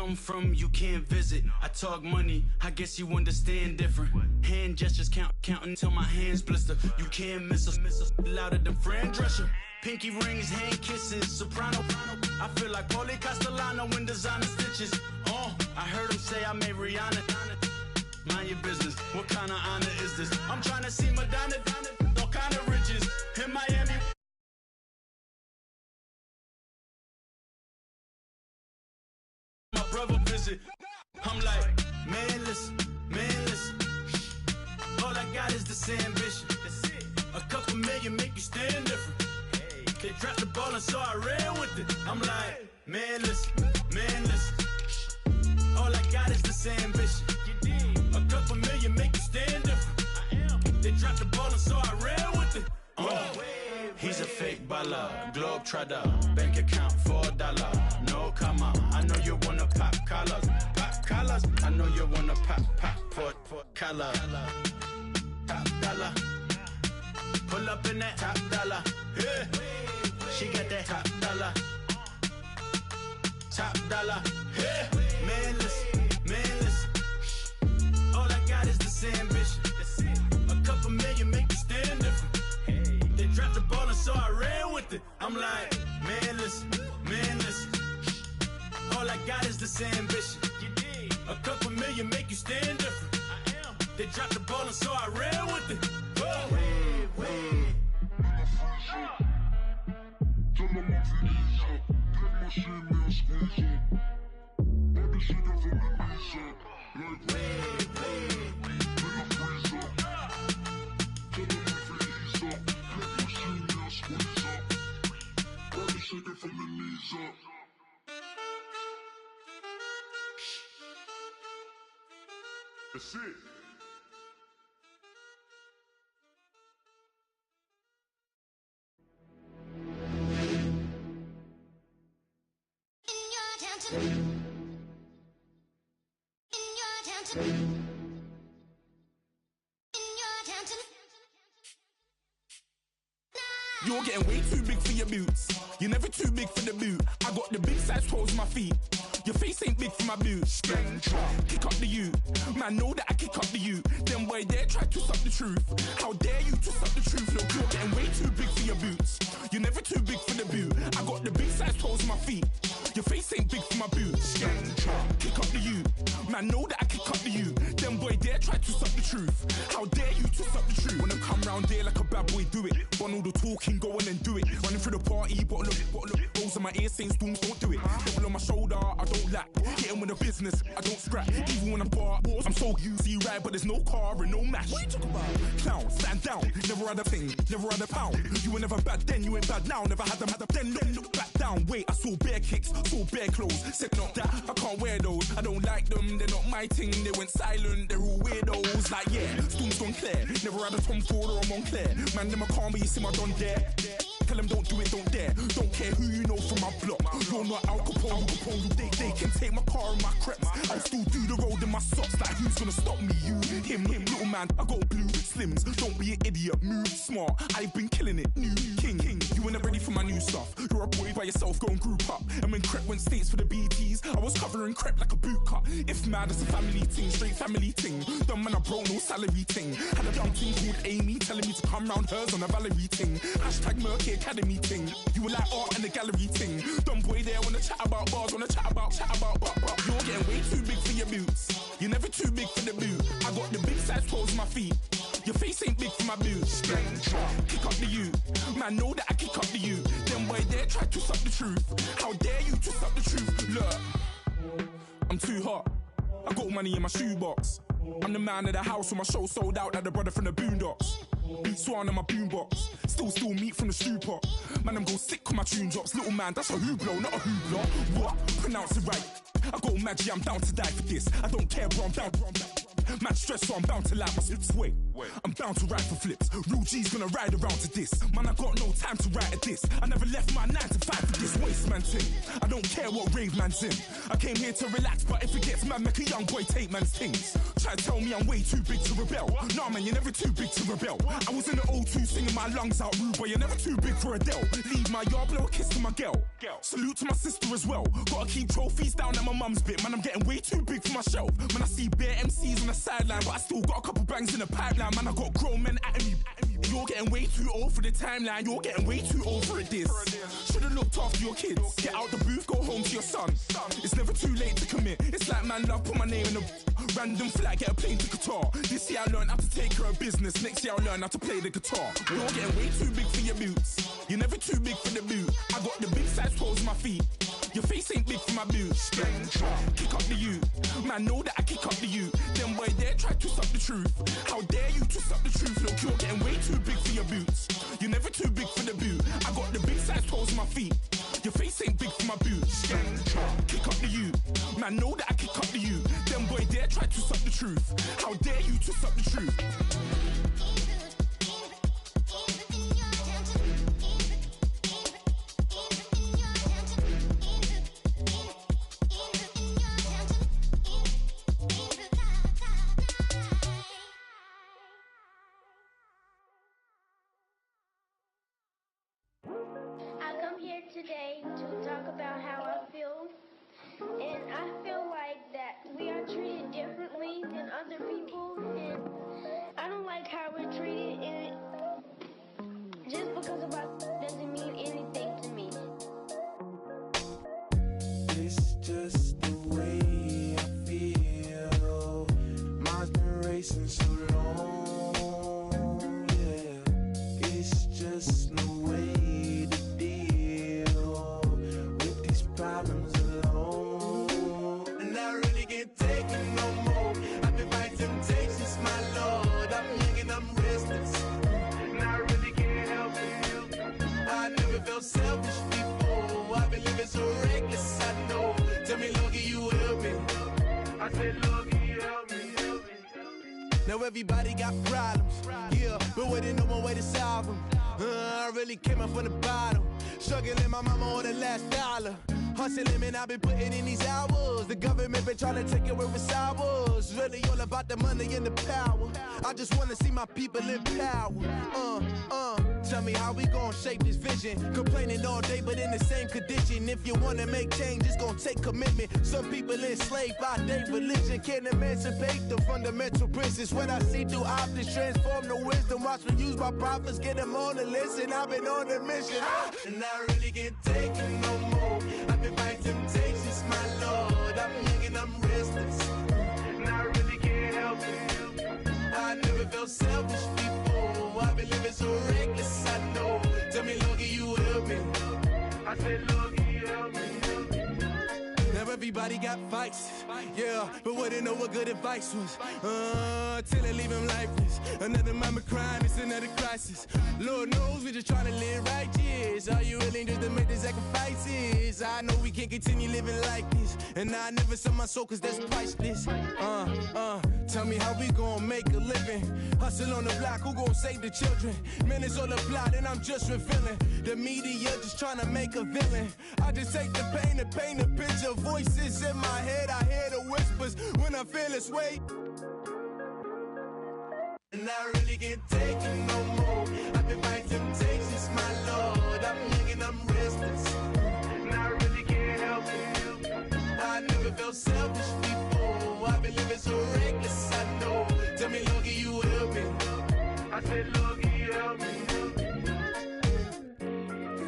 I'm from, you can't visit. I talk money, I guess you understand different. Hand gestures counting till my hands blister. You can't miss us, louder than Fran Drescher. Pinky rings, hand kisses, soprano. I feel like Paulie Castellano in designer stitches. I heard him say I made Rihanna. Mind your business, what kind of honor is this? I'm trying to see Madonna, all kind of riches. In Miami. My brother visit. I'm like, man, listen. All I got is this ambition. A couple million make you stand different. They dropped the ball and so I ran with it. I'm like, man, listen. All I got is this ambition. A couple million make you stand different. They dropped the ball and so I ran with it. He's a fake baller, globe trotter, bank account $4. No, come on, I know you wanna pop collars. I know you wanna pop collar. Top dollar, pull up in that top dollar. Yeah, she got that top dollar. Yeah, man, listen. All I got is this ambition. A couple million make you stand different. They dropped the ball and so I ran with it. I'm like, man, listen. All I got is this ambition. A couple million make you stand different. They dropped the ball and so I ran with it. That's it. You're getting way too big for your boots. You're never too big for the boot. I got the big size toes on my feet. Your face ain't big for my boots. Kick up the you. Man, know that I kick up the you. Them boy there try to suck the truth. How dare you to suck the truth? Look, you're getting way too big for your boots. You're never too big for the boot. I got the big size toes on my feet. Your face ain't big for my boots. Kick up the you. Man, know that I kick up the you. Them boy there try to suck the truth. How dare you to suck the truth? When I come round there like a bad boy, do it. Run all the talking, go on and do it. Running through the party, bottle up. Rolls in my ear saying storms, don't do it. Devil on my shoulder, I don't lack. Hitting with the business, I don't scrap. Even when I'm bar, I'm so easy right, but there's no car and no match. What you talking about? Clown, stand down. Never had a thing, never had a pound. You were never bad then, you ain't bad now. Never had them, then look back down. Wait, I saw bare kicks, saw bare clothes. Said not that, I can't wear those. I don't like them, they're not my thing. They went silent, they're all weirdos. Like yeah, storm's gone clear. Never had a Tom Ford or a Montclair. Man, them I can't, but you see my Don there. Tell them don't do it, don't dare. Don't care who you know from my block. You're not Al Capone. They can take my car and my crepes. I'll still do the road in my socks. Like who's gonna stop me? You, him, little man. I got blue slims. Don't be an idiot. Move smart. I've been killing it. New king. You were never ready for my new stuff. You're a boy by yourself. Go and group up. And when Crep went states for the BTs, I was covering Crep like a boot cut. If mad, it's a family thing. Straight family thing. Dumb man, I broke no salary thing. Had a young thing called Amy telling me to come round hers on a Valerie thing. Hashtag Murky Academy thing. You were like art and the gallery thing. Dumb boy there wanna chat about bars, wanna chat about. You're getting way too big for your boots. You're never too big for the boot. I got the big size toes on my feet. Your face ain't big for my boots. Kick up the you. Man, know that I kick up the you. Them boy there try to suck the truth. How dare you to suck the truth? Look, I'm too hot. I got money in my shoebox. I'm the man of the house when my show sold out like the brother from the Boondocks. Beat Swan on my boombox. Still meat from the stew pot. Man, I'm go sick when my tune drops. Little man, that's a hooplo, not a hoopla. What? Pronounce it right. I go Maggie, I'm down to die for this. I don't care, bro, I'm down. Man stressed, so I'm bound to like my slips. Wait, I'm bound to ride for flips. Real G's gonna ride around to this. Man, I got no time to write at this. I never left my 9 to 5 for this. Waste man man ting. I don't care what rave man's in. I came here to relax, but if it gets mad, make a young boy take man's things. Try to tell me I'm way too big to rebel. Nah man, you're never too big to rebel. I was in the O2 singing my lungs out rude, but you're never too big for Adele. Leave my yard, blow a kiss to my girl. Salute to my sister as well. Gotta keep trophies down at my mum's bit. Man, I'm getting way too big for my shelf. Man, I see bare MCs on the sideline, but I still got a couple bangs in the pipeline. Man, I got grown men at me. You're getting way too old for the timeline. You're getting way too old for a diss. Should've looked after your kids. Get out the booth, go home to your son. It's never too late to commit. It's like man love, put my name in a random flight, get a plane to Qatar. This year I learned how to take care of business. Next year I'll learn how to play the guitar. You're getting way too big for your boots. You're never too big for the boot. I got the big size toes on my feet. Your face ain't big for my boots. Kick up the you. Man, know that I kick up the you. Them boy there try to suck the truth. How dare you to suck the truth? Look, you're getting way too big for your boots. You're never too big for the boot. I got the big size toes on my feet. Your face ain't big for my boots. Kick up the you. Man, know that I kick up the you. Them boy there try to suck the truth. How dare you to suck the truth? Today to talk about how I feel, and I feel like that we are treated differently than other people, and I don't like how we're treated, and just because of us doesn't mean anything to me. It's just the way I feel. Mine's been racing so long, yeah. It's just no way problems alone, and I really can't take it no more. I've been fighting temptations, my lord. I'm young and I'm restless, and I really can't help it. I never felt selfish before. I've been living so reckless, I know. Tell me, Lord, can you help me? I said, Lord, can you help me? Now everybody got problems, yeah, but waiting no one way to solve them. I really came up from the bottom, struggling my mama on the last dollar. Hustling, man, I've been putting in these hours. The government been trying to take away what's ours. Really all about the money and the power. I just wanna see my people in power. Tell me how we gon' shape this vision. Complaining all day, but in the same condition. If you wanna make change, it's gon' take commitment. Some people enslaved by their religion can't emancipate the fundamental principles. What I see through optics transform the wisdom. Watch me use my prophets, get them on the list, and I've been on a mission. And I really can't take it no more. I've been fighting temptations, my lord. I'm young and I'm restless, and I really can't help it. I never felt selfish before. I've been living so reckless, I know. Tell me, Lord, can you help me? I said, Lord, can you help me? Now everybody got fights, yeah, but wouldn't know what good advice was. Till they leave him lifeless. Another mama crying, it's another crisis. Lord knows we just trying to live righteous. Are you willing just to make the sacrifices? I know we can't continue living like this, and I never sell my soul cause that's priceless. Tell me how we gon' make a living. Hustle on the block, who gon' save the children? Man, it's all a plot and I'm just revealing. The media just trying to make a villain. I just take the pain and paint a picture. Voices in my head, I hear the whispers when I feel this way. And I really can't take it no more. I've been fighting temptations, my lord. I'm young and I'm restless, and I really can't help it. I never felt selfish before. I've been living so reckless, I know. Tell me, Lord, can you help me? I said, Lord, can you help me?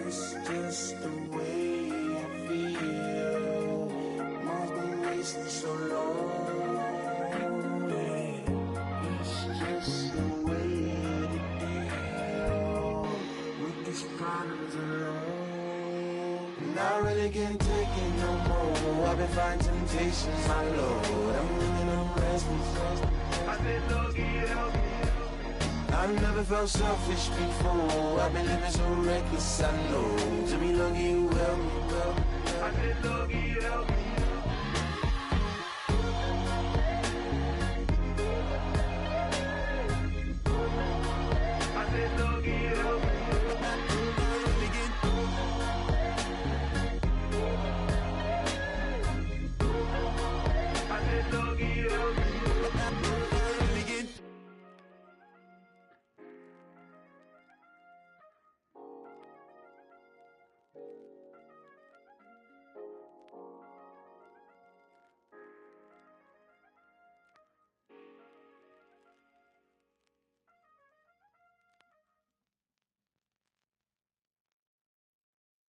It's just the way I feel. Mine's been racing so long. I really can't take it no more. I've been fighting temptations, my lord. I'm living on restless. I said, Lord, can you help me? I've never felt selfish before. I've been living so reckless, I know. Tell me, Lord, can you help me? I said, Lord, can you help me? I said, Lord, can you help me?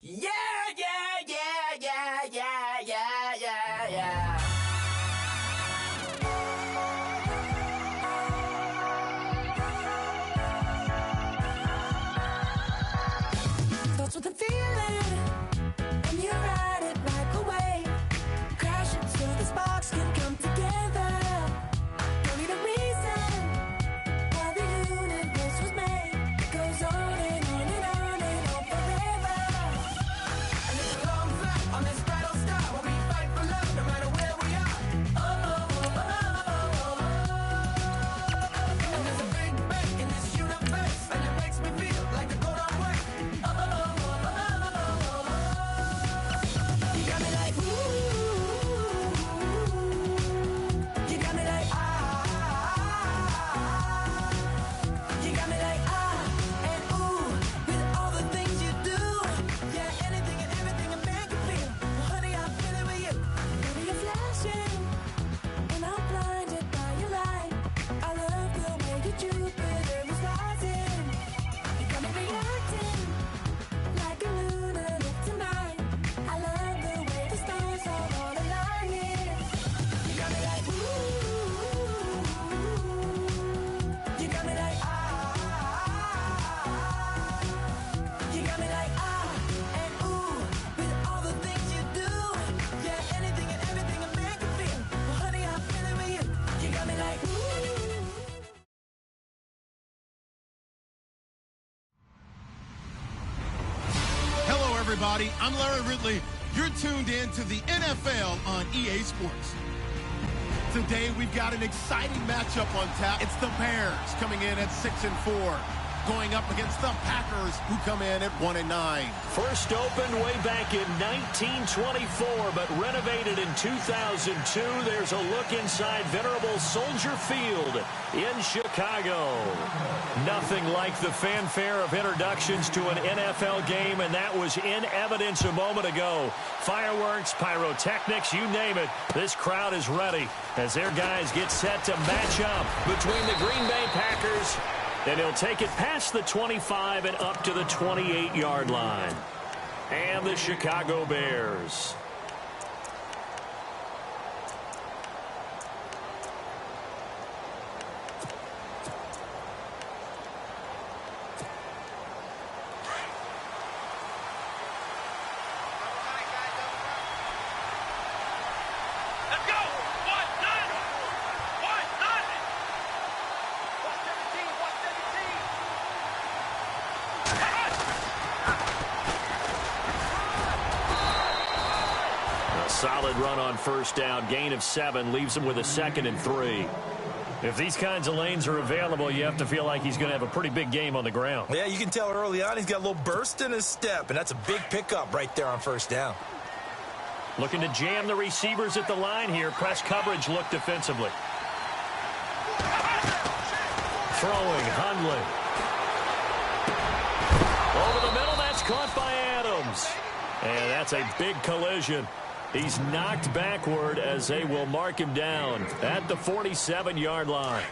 Yeah, yeah, yeah, yeah, yeah, yeah, yeah, yeah. Starts with a feeling, and you ride it like a wave. Crash it so the sparks can come together. Don't need a reason why the universe was made. It goes on and on and on and on forever. And it's a long flight on this battle star where we fight for love no matter where we are. Oh, oh, oh, oh, oh, oh. And there's a big bang in this universe, and it makes me feel like the go don't work. Oh, oh, oh, oh, oh, oh. You got me like, ooh. You got me like, ah. You got me like, ah, and ooh, with all the things you do. Yeah, anything and everything a man can feel. Well, honey, I'm feeling with you. Baby, you're flashing, and I'm blinded by your light. I love the way you Jupiter is rising. You got me reacting like a lunatic tonight. I love the way the stars are all aligning. You got me like, ooh. You got me like, ah. You got me like, ah, and ooh, with all the things you do. Yeah, anything and everything a man can feel. Well, honey, I'm feeling with you. You got me like, ooh. Hello, everybody. I'm Larry Ridley. You're tuned in to the NFL on EA Sports. Today, we've got an exciting matchup on tap. It's the Bears coming in at 6-4, going up against the Packers, who come in at 1-9. First opened way back in 1924, but renovated in 2002. There's a look inside venerable Soldier Field in Chicago. Nothing like the fanfare of introductions to an NFL game, and that was in evidence a moment ago. Fireworks, pyrotechnics, you name it. This crowd is ready as their guys get set to match up between the Green Bay Packers, and he'll take it past the 25 and up to the 28-yard line. And the Chicago Bears. Let's go! 1-0! 1-0! 117! A solid run on first down. Gain of 7 leaves him with a 2nd and 3. If these kinds of lanes are available, you have to feel like he's going to have a pretty big game on the ground. Yeah, you can tell early on he's got a little burst in his step, and that's a big pickup right there on first down. Looking to jam the receivers at the line here. Press coverage look defensively. Throwing, Hundley. Over the middle, that's caught by Adams. And that's a big collision. He's knocked backward as they will mark him down at the 47-yard line.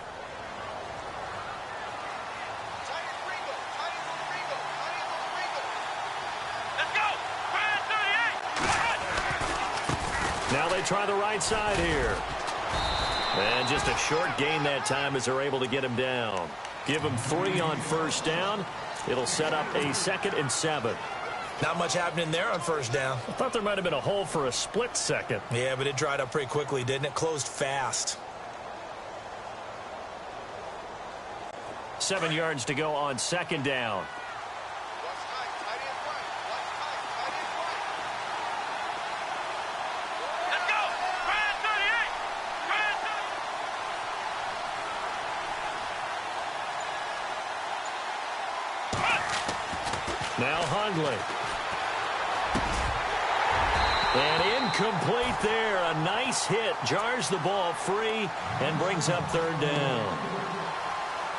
Let's go! 38! Now they try the right side here. And just a short gain that time as they're able to get him down. Give him 3 on first down. It'll set up a 2nd and 7. Not much happening there on first down. I thought there might have been a hole for a split second. Yeah, but it dried up pretty quickly, didn't it? Closed fast. 7 yards to go on 2nd down. Let's go! 38! Now Hundley. And incomplete there. A nice hit. Jars the ball free and brings up 3rd down.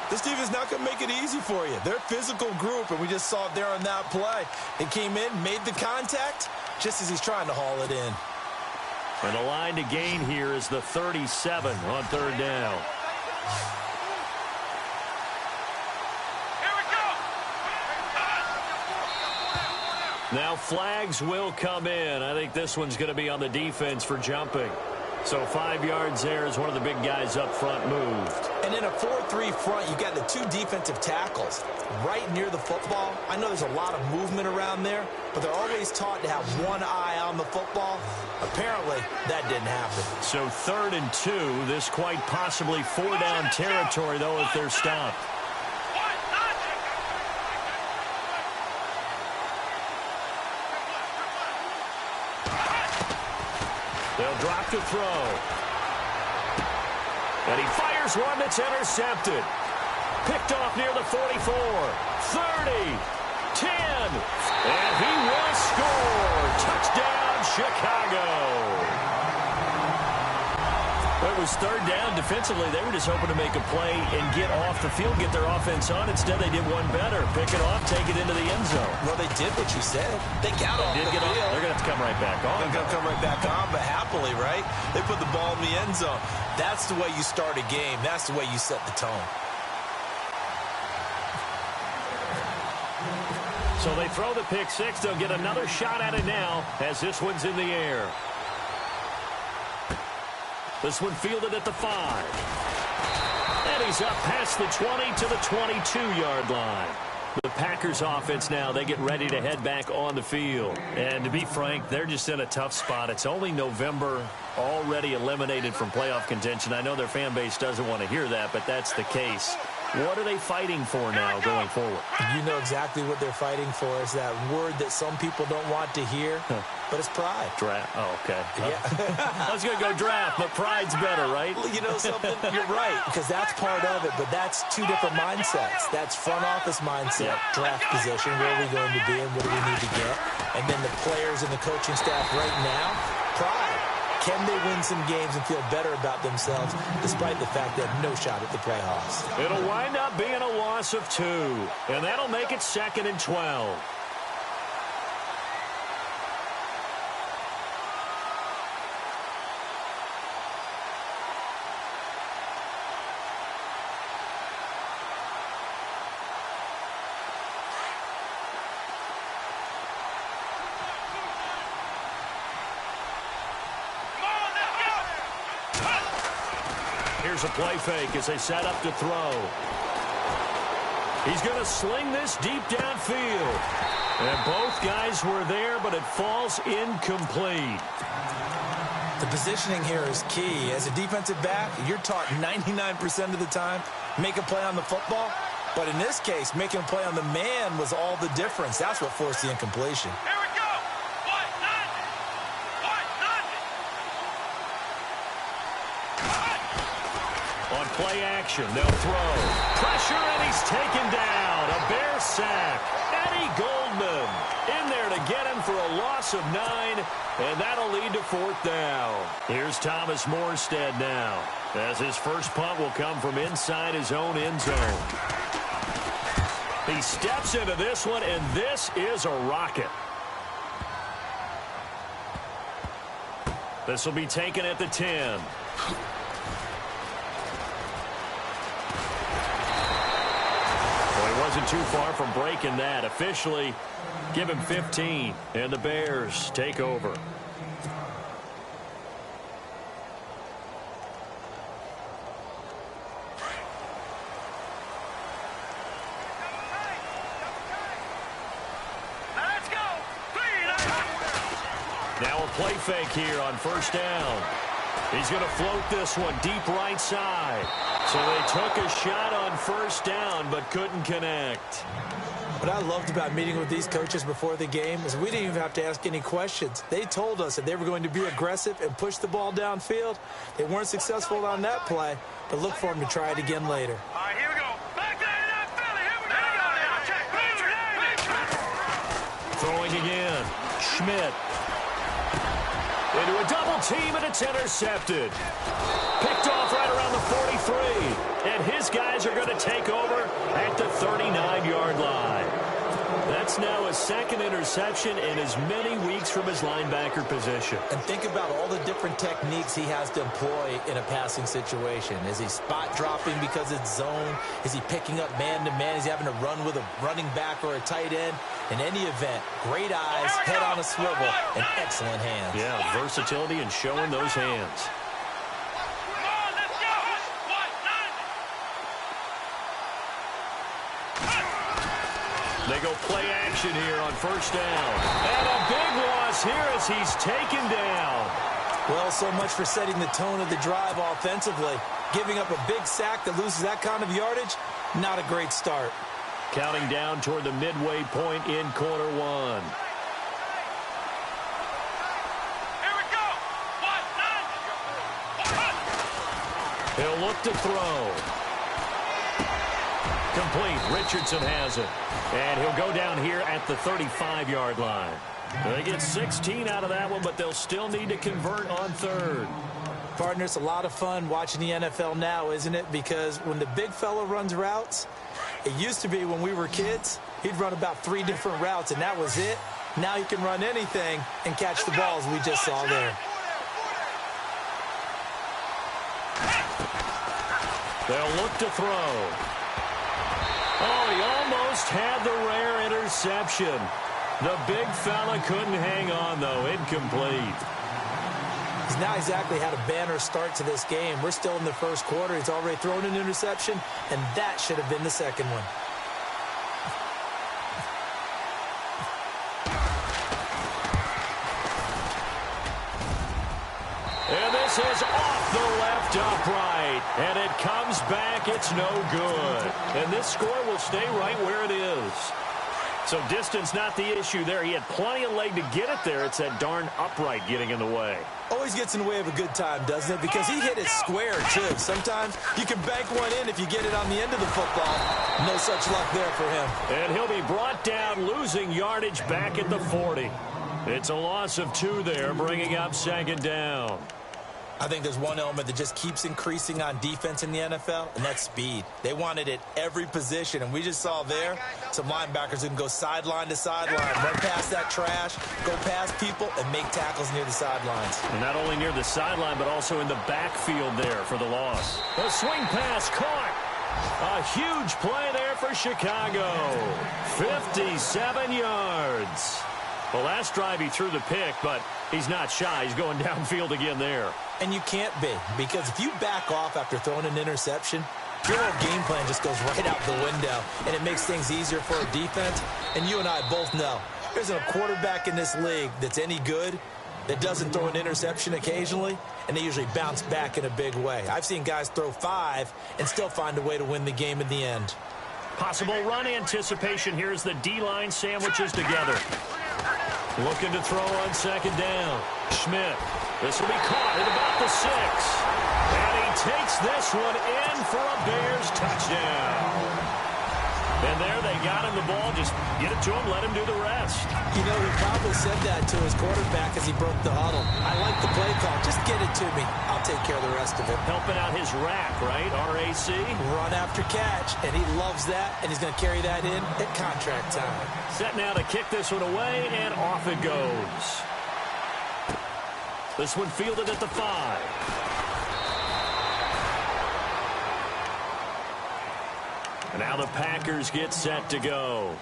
This defense not going to make it easy for you. They're a physical group, and we just saw it there on that play. He came in, made the contact, just as he's trying to haul it in. And the line to gain here is the 37 on 3rd down. Here we go! Now flags will come in. I think this one's going to be on the defense for jumping. So 5 yards there as one of the big guys up front moved. And in a 4-3 front, you got the 2 defensive tackles right near the football. I know there's a lot of movement around there, but they're always taught to have one eye on the football. Apparently, that didn't happen. So 3rd and 2. This quite possibly 4-down territory, though, if they're stopped. They'll drop to throw. And he fires one that's intercepted. Picked off near the 44, 30, 10. And he will score. Touchdown, Chicago. It was 3rd down. Defensively, they were just hoping to make a play and get off the field, get their offense on. Instead, they did one better. Pick it off, take it into the end zone. Well, they did what you said. They got off the field. They're going to have to come right back on. They're going to come right back on, but happily, right? They put the ball in the end zone. That's the way you start a game. That's the way you set the tone. So they throw the pick six. They'll get another shot at it now as this one's in the air. This one fielded at the 5. And he's up past the 20 to the 22-yard line. The Packers offense now, they get ready to head back on the field. And to be frank, they're just in a tough spot. It's only November, already eliminated from playoff contention. I know their fan base doesn't want to hear that, but that's the case. What are they fighting for now going forward? You know exactly what they're fighting for. Is that word that some people don't want to hear, but it's pride. Draft. Oh, okay. Yeah. I was going to go draft, but pride's better, right? Well, you know something? You're right, because that's part of it, but that's 2 different mindsets. That's front office mindset, draft position, where are we going to be and what do we need to get? And then the players and the coaching staff right now, pride. Can they win some games and feel better about themselves despite the fact they have no shot at the playoffs? It'll wind up being a loss of 2, and that'll make it 2nd and 12. Here's a play fake as they set up to throw. He's going to sling this deep downfield. And both guys were there, but it falls incomplete. The positioning here is key. As a defensive back, you're taught 99% of the time, make a play on the football. But in this case, making a play on the man was all the difference. That's what forced the incompletion. Here we go. On play action, they'll throw. Pressure, and he's taken down. A Bear sack. Eddie Goldman in there to get him for a loss of 9, and that'll lead to 4th down. Here's Thomas Morstead now, as his first punt will come from inside his own end zone. He steps into this one, and this is a rocket. This will be taken at the 10. Wasn't too far from breaking that. Officially, give him 15, and the Bears take over. Let's go. Now a play fake here on 1st down. He's going to float this one deep right side. So they took a shot on 1st down, but couldn't connect. What I loved about meeting with these coaches before the game is we didn't even have to ask any questions. They told us that they were going to be aggressive and push the ball downfield. They weren't successful on that play, but look for them to try it again later. All right, here we go. Back there in that Philly. Here we go. Throwing again. Schmidt. Into a double team, and it's intercepted. Picked off right around the 43. And his guys are going to take over at the 39-yard line. That's now a second interception in as many weeks from his linebacker position. And think about all the different techniques he has to employ in a passing situation. Is he spot dropping because it's zone? Is he picking up man-to-man? Is he having to run with a running back or a tight end? In any event, great eyes, head on a swivel, and excellent hands. Yeah, versatility and showing those hands. They go play action here on first down. And a big loss here as he's taken down. Well, so much for setting the tone of the drive offensively. Giving up a big sack that loses that kind of yardage, not a great start. Counting down toward the midway point in quarter one. Here we go. He'll look to throw. Complete. Richardson has it. And he'll go down here at the 35-yard line. They get 16 out of that one, but they'll still need to convert on third. Partner, it's a lot of fun watching the NFL now, isn't it? Because when the big fella runs routes, it used to be when we were kids, he'd run about 3 different routes, and that was it. Now he can run anything and catch the balls we just saw there. They'll look to throw. Oh, he almost had the rare interception. The big fella couldn't hang on, though. Incomplete. He's not exactly had a banner start to this game. We're still in the first quarter. He's already thrown an interception, and that should have been the second one. And this is off the left upright. And it comes back. It's no good. And this score will stay right where it is. So distance not the issue there. He had plenty of leg to get it there. It's that darn upright getting in the way. Always gets in the way of a good time, doesn't it? Because he hit it square, too. Sometimes you can bank one in if you get it on the end of the football. No such luck there for him. And he'll be brought down, losing yardage back at the 40. It's a loss of 2 there, bringing up second down. I think there's one element that just keeps increasing on defense in the NFL, and that's speed. They want it at every position, and we just saw there some linebackers who can go sideline to sideline, run past that trash, go past people, and make tackles near the sidelines. And not only near the sideline, but also in the backfield there for the loss. A swing pass caught. A huge play there for Chicago. 57 yards. Well, last drive he threw the pick, but he's not shy. He's going downfield again there. And you can't be, because if you back off after throwing an interception, your whole game plan just goes right out the window, and it makes things easier for a defense. And you and I both know there's a quarterback in this league that's any good that doesn't throw an interception occasionally, and they usually bounce back in a big way. I've seen guys throw 5 and still find a way to win the game in the end. Possible run anticipation. Here's the D-line sandwiches together. Looking to throw on second down. Schmidt. This will be caught at about the 6. And he takes this one in for a Bears touchdown. And there they got him the ball. Just get it to him, let him do the rest. You know, he probably said that to his quarterback as he broke the huddle. I like the play call. Just get it to me. I'll take care of the rest of it. Helping out his rack, right? R-A-C? Run after catch. And he loves that, and he's going to carry that in at contract time. Set now to kick this one away, and off it goes. This one fielded at the 5. And now the Packers get set to go.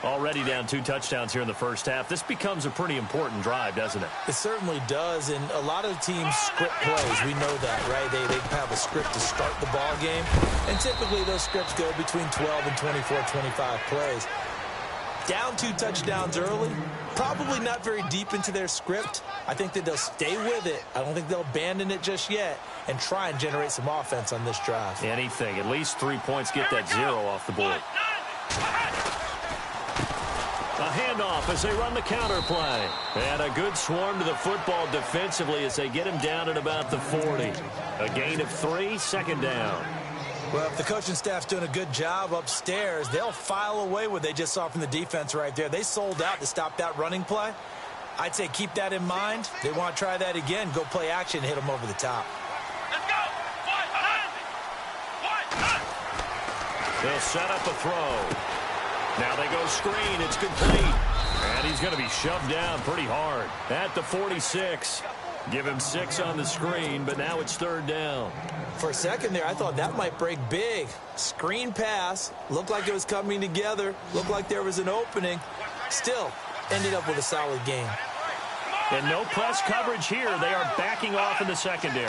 Already down 2 touchdowns here in the first half. This becomes a pretty important drive, doesn't it? It certainly does, and a lot of teams script plays. We know that, right? They have a script to start the ball game, and typically those scripts go between 12 and 24, 25 plays. Down 2 touchdowns early, probably not very deep into their script. I think that they'll stay with it. I don't think they'll abandon it just yet and try and generate some offense on this drive. Anything. At least 3 points, get that 0 off the board. A handoff as they run the counter play. And a good swarm to the football defensively as they get him down at about the 40. A gain of 3, second down. Well, if the coaching staff's doing a good job upstairs, they'll file away what they just saw from the defense right there. They sold out to stop that running play. I'd say keep that in mind. They want to try that again. Go play action and hit them over the top. Let's go. They'll set up a throw. Now they go screen. It's complete. And he's going to be shoved down pretty hard at the 46. Give him 6 on the screen, but now it's 3rd down. For a second there, I thought that might break big. Screen pass. Looked like it was coming together. Looked like there was an opening. Still, ended up with a solid game. And no press coverage here. They are backing off in the secondary.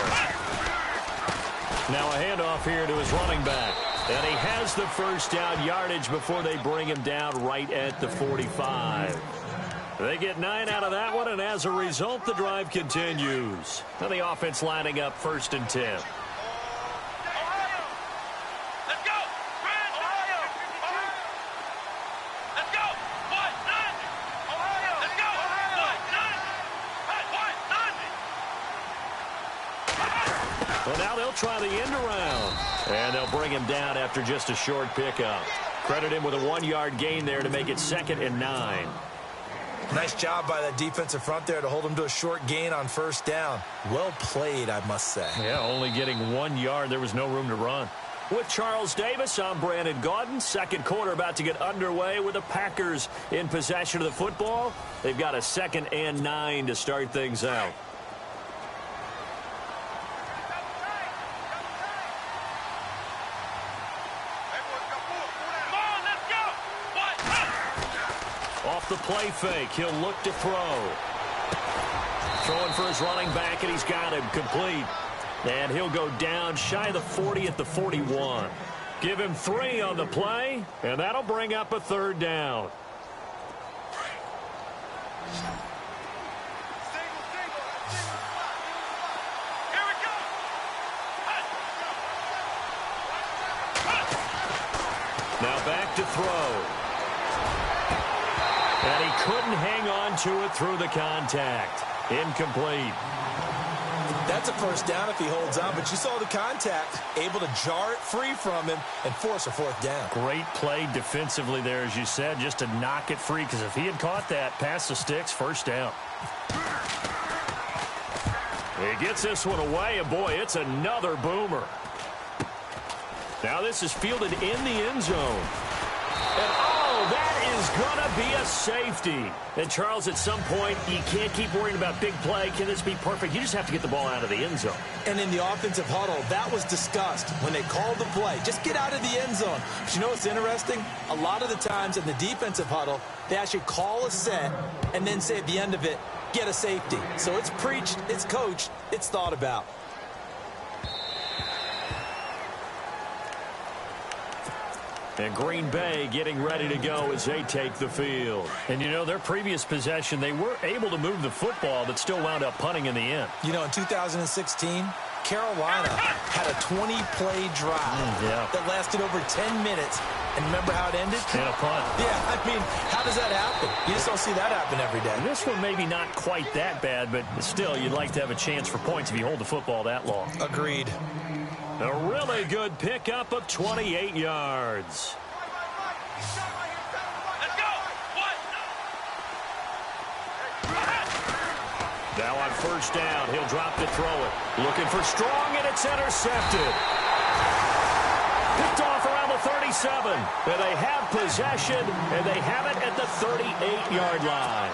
Now a handoff here to his running back. And he has the first down yardage before they bring him down right at the 45. They get 9 out of that one, and as a result, the drive continues. Now the offense lining up 1st and 10. Well, now they'll try the end around, and they'll bring him down after just a short pickup. Credit him with a 1-yard gain there to make it 2nd and 9. Nice job by that defensive front there to hold him to a short gain on 1st down. Well played, I must say. Yeah, only getting 1 yard. There was no room to run. With Charles Davis, I'm Brandon Gaudin. Second quarter about to get underway with the Packers in possession of the football. They've got a 2nd and 9 to start things out. Off the play fake, he'll look to throw. Throwing for his running back, and he's got him complete. And he'll go down shy of the 40 at the 41. Give him 3 on the play, and that'll bring up a 3rd down. Now back to throw. And he couldn't hang on to it through the contact. Incomplete. That's a 1st down if he holds on, but you saw the contact, able to jar it free from him and force a 4th down. Great play defensively there, as you said, just to knock it free, because if he had caught that, past the sticks, 1st down. He gets this one away, and boy, it's another boomer. Now this is fielded in the end zone. And oh, that is going to be a safety. And Charles, at some point, you can't keep worrying about big play. Can this be perfect? You just have to get the ball out of the end zone. And in the offensive huddle, that was discussed when they called the play. Just get out of the end zone. But you know what's interesting? A lot of the times in the defensive huddle, they actually call a set and then say at the end of it, get a safety. So it's preached, it's coached, it's thought about. And Green Bay getting ready to go as they take the field. And, you know, their previous possession, they were able to move the football, but still wound up punting in the end. You know, in 2016, Carolina had a 20-play drive that lasted over 10 minutes. And remember how it ended? In a punt. Yeah, I mean, how does that happen? You just don't see that happen every day. And this one maybe not quite that bad, but still, you'd like to have a chance for points if you hold the football that long. Agreed. A really good pickup of 28 yards. Now on 1st down, he'll drop to throw it. Looking for Strong, and it's intercepted. Picked off around the 37. And they have possession, and they have it at the 38-yard line.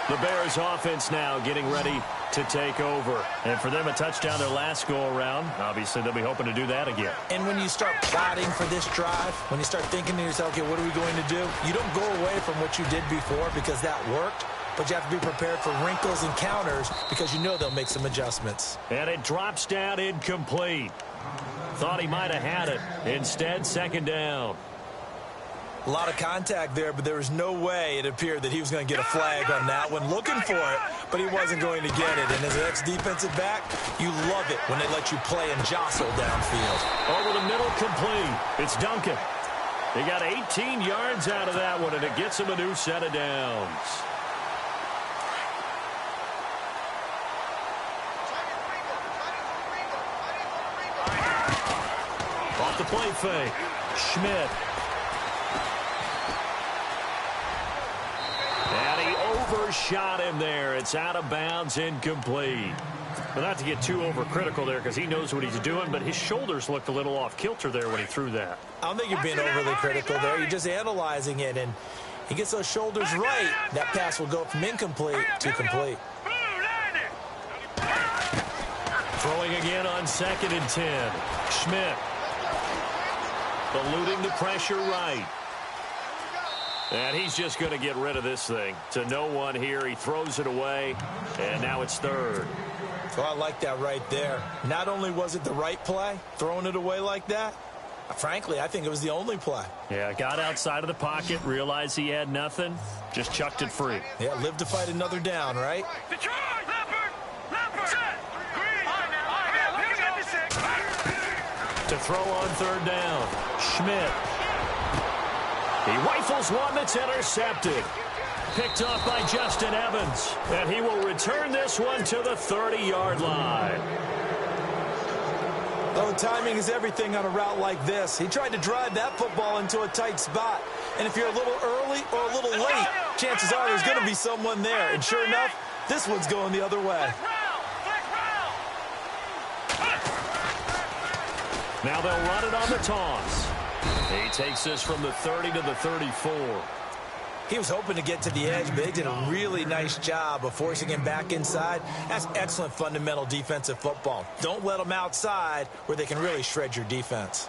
The Bears offense now getting ready to take over. And for them, a touchdown their last go-around. Obviously, they'll be hoping to do that again. And when you start plotting for this drive, when you start thinking to yourself, okay, what are we going to do? You don't go away from what you did before because that worked. But you have to be prepared for wrinkles and counters because you know they'll make some adjustments. And it drops down incomplete. Thought he might have had it. Instead, 2nd down. A lot of contact there, but there was no way it appeared that he was going to get a flag on that one. Looking for it, but he wasn't going to get it. And as an ex-defensive back, you love it when they let you play and jostle downfield. Over the middle, complete. It's Duncan. He got 18 yards out of that one, and it gets him a new set of downs. Off the play fake. Schmidt. And he overshot him there. It's out of bounds, incomplete. Well, not to get too overcritical there because he knows what he's doing, but his shoulders looked a little off kilter there when he threw that. I don't think you're being overly critical there. You're just analyzing it, and he gets those shoulders right. That pass will go from incomplete to complete. Throwing again on 2nd and 10. Schmidt. Eluding the pressure right. And he's just going to get rid of this thing. To no one here. He throws it away, and now it's 3rd. So I like that right there. Not only was it the right play, throwing it away like that, frankly, I think it was the only play. Yeah, got outside of the pocket, realized he had nothing, just chucked it free. Yeah, live to fight another down, right? To throw on 3rd down, Schmidt. He rifles one that's intercepted. Picked off by Justin Evans. And he will return this one to the 30-yard line. Oh, timing is everything on a route like this. He tried to drive that football into a tight spot. And if you're a little early or a little late, chances are there's going to be someone there. And sure enough, this one's going the other way. Now they'll run it on the toss. He takes this from the 30 to the 34. He was hoping to get to the edge, but they did a really nice job of forcing him back inside. That's excellent fundamental defensive football. Don't let them outside where they can really shred your defense.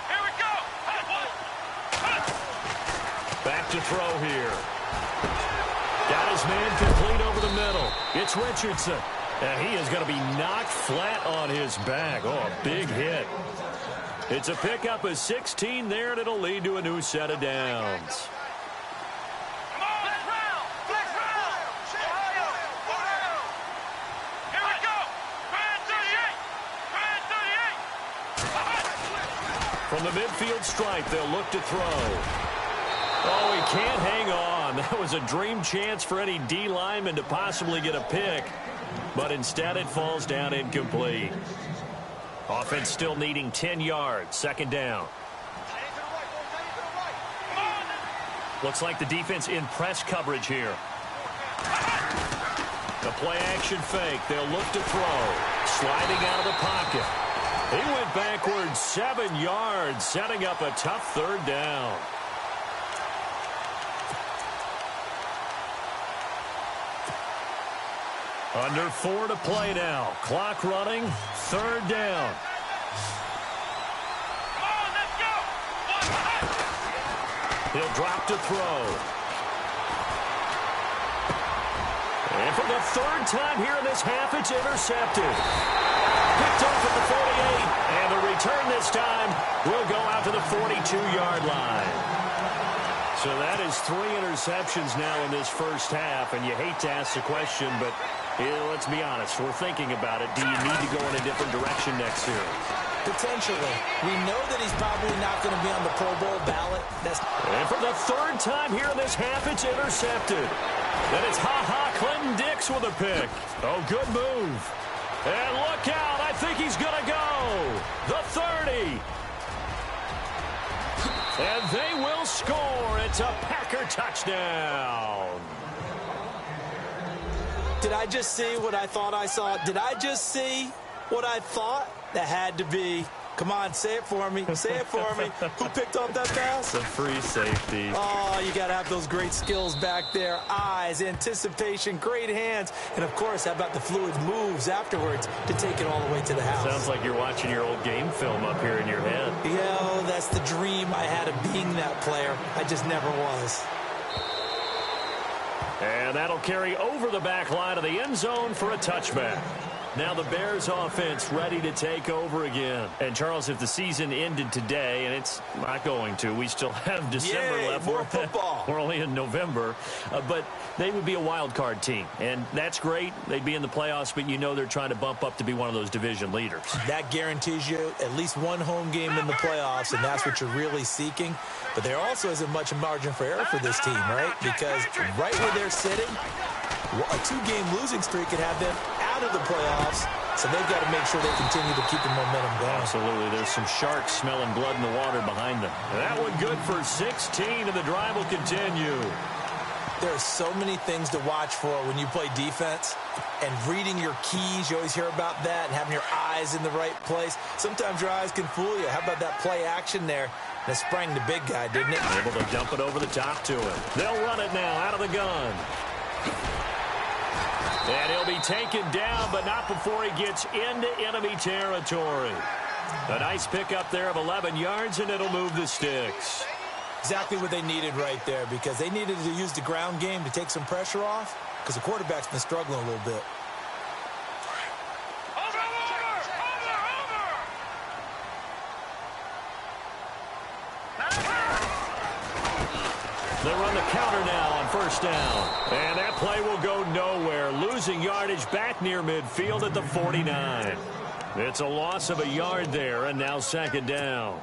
Here we go. Back to throw here. Got his man complete over the middle. It's Richardson. And he is going to be knocked flat on his back. Oh, a big hit. It's a pickup of 16 there, and it'll lead to a new set of downs. Come on, let's round. Here we go. Grand 38. From the midfield stripe, they'll look to throw. Oh, he can't hang on. That was a dream chance for any D lineman to possibly get a pick. But instead it falls down incomplete. Offense still needing 10 yards. 2nd down. Looks like the defense in press coverage here. The play action fake. They'll look to throw. Sliding out of the pocket. He went backwards 7 yards, setting up a tough 3rd down. Under 4 to play now. Clock running. 3rd down. Come on, let's go. He'll drop to throw. And for the 3rd time here in this half, it's intercepted. Picked off at the 48. And the return this time will go out to the 42-yard line. So that is 3 interceptions now in this first half. And you hate to ask the question, but let's be honest. We're thinking about it. Do you need to go in a different direction next year? Potentially. We know that he's probably not going to be on the Pro Bowl ballot. And for the 3rd time here in this half, it's intercepted. Then it's Clinton Dix with a pick. Oh, good move. And look out. I think he's going to go. The 30. And they will score. It's a Packer touchdown. Did I just see what I thought I saw? Did I just see what I thought? That had to be. Come on, say it for me. Say it for me. Who picked up that pass? The free safety. Oh, you got to have those great skills back there. Eyes, anticipation, great hands. And, of course, how about the fluid moves afterwards to take it all the way to the house? Sounds like you're watching your old game film up here in your head. Yeah, that's the dream I had of being that player. I just never was. And that'll carry over the back line of the end zone for a touchback. Now the Bears offense ready to take over again. And, Charles, if the season ended today, and it's not going to, we still have December left. More football. We're only in November. But they would be a wild card team. And that's great. They'd be in the playoffs, but you know they're trying to bump up to be one of those division leaders. That guarantees you at least one home game in the playoffs, and that's what you're really seeking. But there also isn't much margin for error for this team, right? Because right where they're sitting, a 2-game losing streak could have them out of the playoffs, so they've got to make sure they continue to keep the momentum going. Absolutely. There's some sharks smelling blood in the water behind them. And that one good for 16, and the drive will continue. There are so many things to watch for when you play defense. And reading your keys, you always hear about that, and having your eyes in the right place. Sometimes your eyes can fool you. How about that play action there? That sprang the big guy, didn't it? Able to dump it over the top to him. They'll run it now out of the gun. And he'll be taken down, but not before he gets into enemy territory. A nice pickup there of 11 yards, and it'll move the sticks. Exactly what they needed right there, because they needed to use the ground game to take some pressure off, because the quarterback's been struggling a little bit. They run the counter now on first down. And that play will go nowhere. Losing yardage back near midfield at the 49. It's a loss of a yard there, and now second down.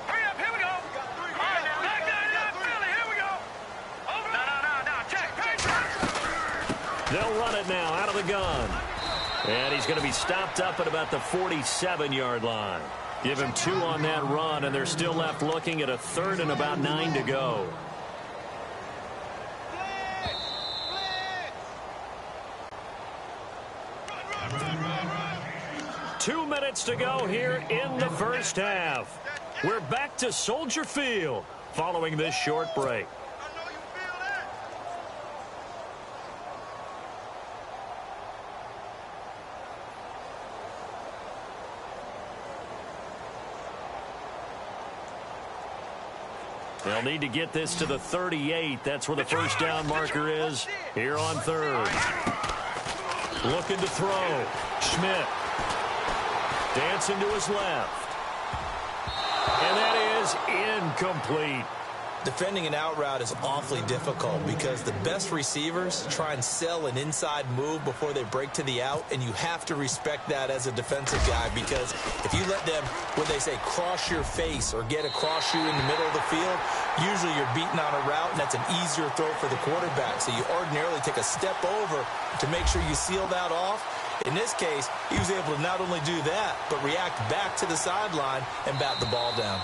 Hurry up, here we go. All right, now, Philly, here we go. Over. No, check. They'll run it now out of the gun. And he's going to be stopped up at about the 47-yard line. Give him 2 on that run, and they're still left looking at a 3rd and about 9 to go. Run. 2 minutes to go here in the first half. We're back to Soldier Field following this short break. They'll need to get this to the 38. That's where the first down marker is here on 3rd. Looking to throw. Schmidt. Dancing to his left. And that is incomplete. Defending an out route is awfully difficult because the best receivers try and sell an inside move before they break to the out, and you have to respect that as a defensive guy, because if you let them, when they say cross your face or get across you in the middle of the field, usually you're beaten on a route, and that's an easier throw for the quarterback. So you ordinarily take a step over to make sure you seal that off. In this case, he was able to not only do that, but react back to the sideline and bat the ball down.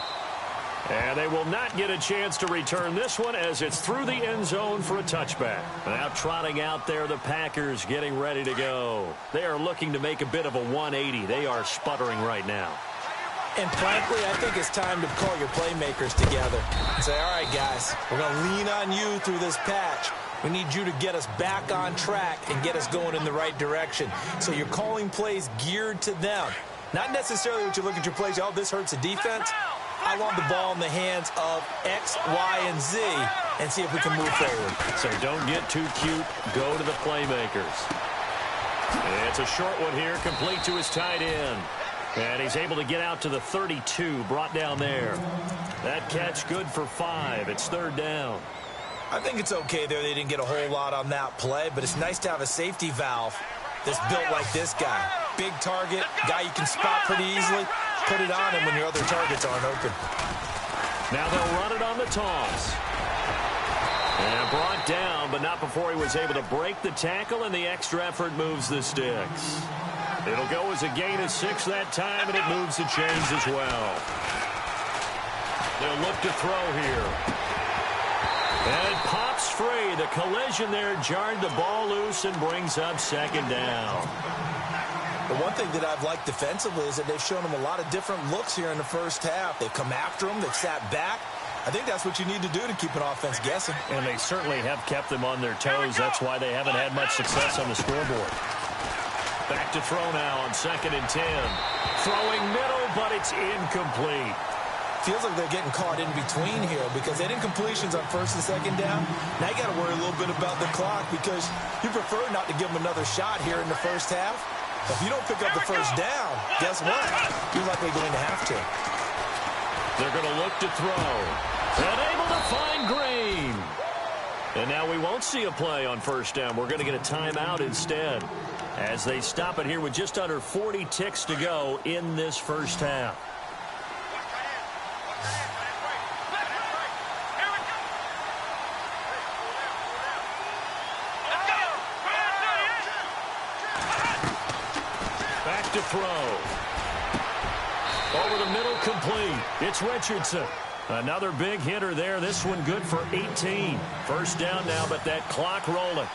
And they will not get a chance to return this one as it's through the end zone for a touchback. Now trotting out there, the Packers getting ready to go. They are looking to make a bit of a 180. They are sputtering right now. And frankly, I think it's time to call your playmakers together and say, all right, guys, we're going to lean on you through this patch. We need you to get us back on track and get us going in the right direction. So you're calling plays geared to them. Not necessarily what you look at your plays, oh, this hurts the defense. I want the ball in the hands of X, Y, and Z and see if we can move forward. So don't get too cute. Go to the playmakers. It's a short one here, complete to his tight end. And he's able to get out to the 32, brought down there. That catch good for 5. It's 3rd down. I think it's okay there. They didn't get a whole lot on that play, but it's nice to have a safety valve that's built like this guy. Big target, guy you can spot pretty easily. Put it on him when your other targets aren't open. Now they'll run it on the toss. And brought down, but not before he was able to break the tackle, and the extra effort moves the sticks. It'll go as a gain of 6 that time, and it moves the chains as well. They'll look to throw here. And it pops free. The collision there jarred the ball loose and brings up 2nd down. The one thing that I've liked defensively is that they've shown him a lot of different looks here in the first half. They've come after him. They've sat back. I think that's what you need to do to keep an offense guessing. And they certainly have kept them on their toes. That's why they haven't had much success on the scoreboard. Back to throw now on 2nd and 10. Throwing middle, but it's incomplete. Feels like they're getting caught in between here because they didn't completions on 1st and 2nd down. Now you got to worry a little bit about the clock because you prefer not to give them another shot here in the first half. If you don't pick up the first down, guess what? You're likely going to have to. They're going to look to throw. And able to find Green. And now we won't see a play on 1st down. We're going to get a timeout instead as they stop it here with just under 40 ticks to go in this first half. To throw. Over the middle, complete. It's Richardson. Another big hitter there. This one good for 18. First down now, but that clock rolling.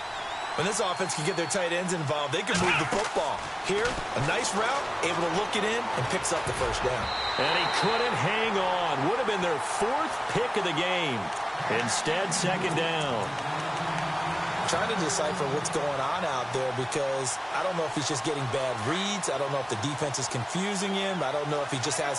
When this offense can get their tight ends involved, they can move the football. Here, a nice route, able to look it in, and picks up the first down. And he couldn't hang on. Would have been their 4th pick of the game. Instead, second down. Trying to decipher what's going on out there because I don't know if he's just getting bad reads. I don't know if the defense is confusing him. I don't know if he just has,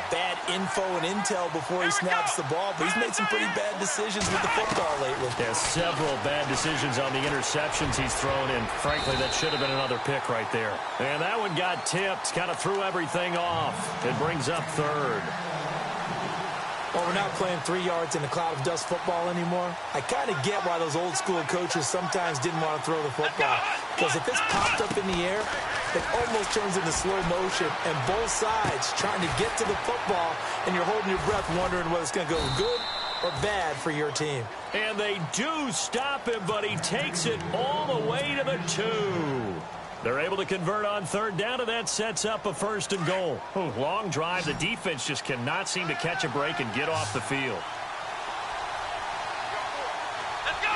bad info and intel before he snaps the ball. But he's made some pretty bad decisions with the football lately. Yeah, several bad decisions on the interceptions he's thrown in. Frankly, that should have been another pick right there. And that one got tipped. Kind of threw everything off. It brings up third. Well, we're not playing 3 yards in a cloud of dust football anymore. I kind of get why those old school coaches sometimes didn't want to throw the football. Because if it's popped up in the air, it almost turns into slow motion. And both sides trying to get to the football, and you're holding your breath wondering whether it's going to go good or bad for your team. And they do stop him, but he takes it all the way to the 2. They're able to convert on third down, and that sets up a 1st and goal. Long drive. The defense just cannot seem to catch a break and get off the field. Let's go.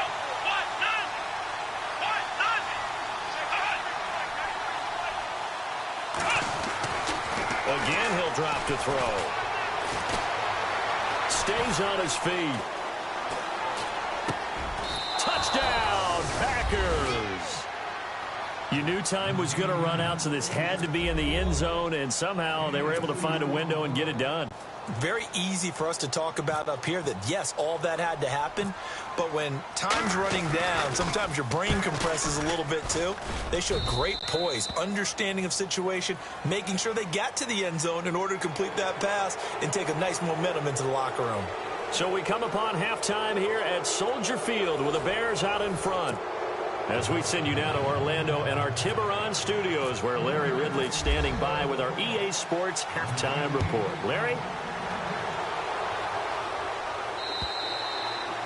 Again, he'll drop to throw. Stays on his feet. Touchdown, Packers. You knew time was going to run out, so this had to be in the end zone, and somehow they were able to find a window and get it done. Very easy for us to talk about up here that, yes, all that had to happen, but when time's running down, sometimes your brain compresses a little bit too. They showed great poise, understanding of situation, making sure they got to the end zone in order to complete that pass and take a nice momentum into the locker room. So we come upon halftime here at Soldier Field with the Bears out in front. As we send you now to Orlando and our Tiburon studios, where Larry Ridley's standing by with our EA Sports halftime report. Larry?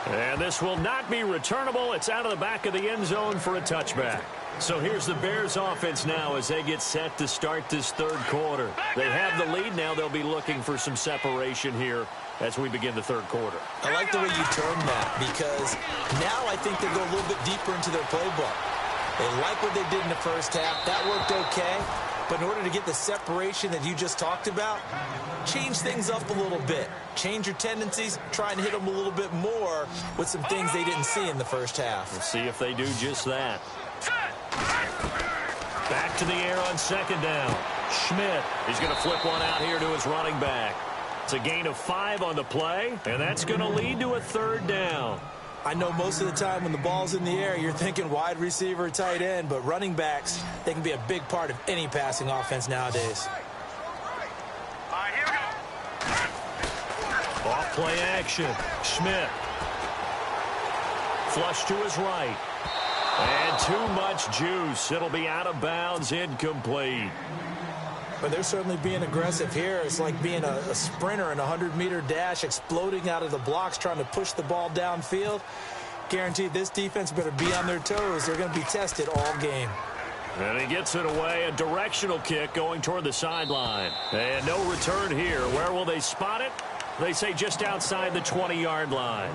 And this will not be returnable. It's out of the back of the end zone for a touchback. So here's the Bears offense now as they get set to start this third quarter. They have the lead. Now they'll be looking for some separation here as we begin the third quarter. I like the way you term that because now I think they go a little bit deeper into their playbook. They like what they did in the first half. That worked okay. But in order to get the separation that you just talked about, change things up a little bit. Change your tendencies. Try and hit them a little bit more with some things they didn't see in the first half. We'll see if they do just that. Back to the air on second down. Schmidt is going to flip one out here to his running back. It's a gain of 5 on the play, and that's going to lead to a third down. I know most of the time when the ball's in the air, you're thinking wide receiver, tight end, but running backs, they can be a big part of any passing offense nowadays. All right, here we go. Off play action. Schmidt. Flush to his right. And too much juice. It'll be out of bounds, incomplete. But they're certainly being aggressive here. It's like being a sprinter in a 100-meter dash, exploding out of the blocks, trying to push the ball downfield. Guaranteed this defense better be on their toes. They're going to be tested all game. And he gets it away. A directional kick going toward the sideline. And no return here. Where will they spot it? They say just outside the 20-yard line.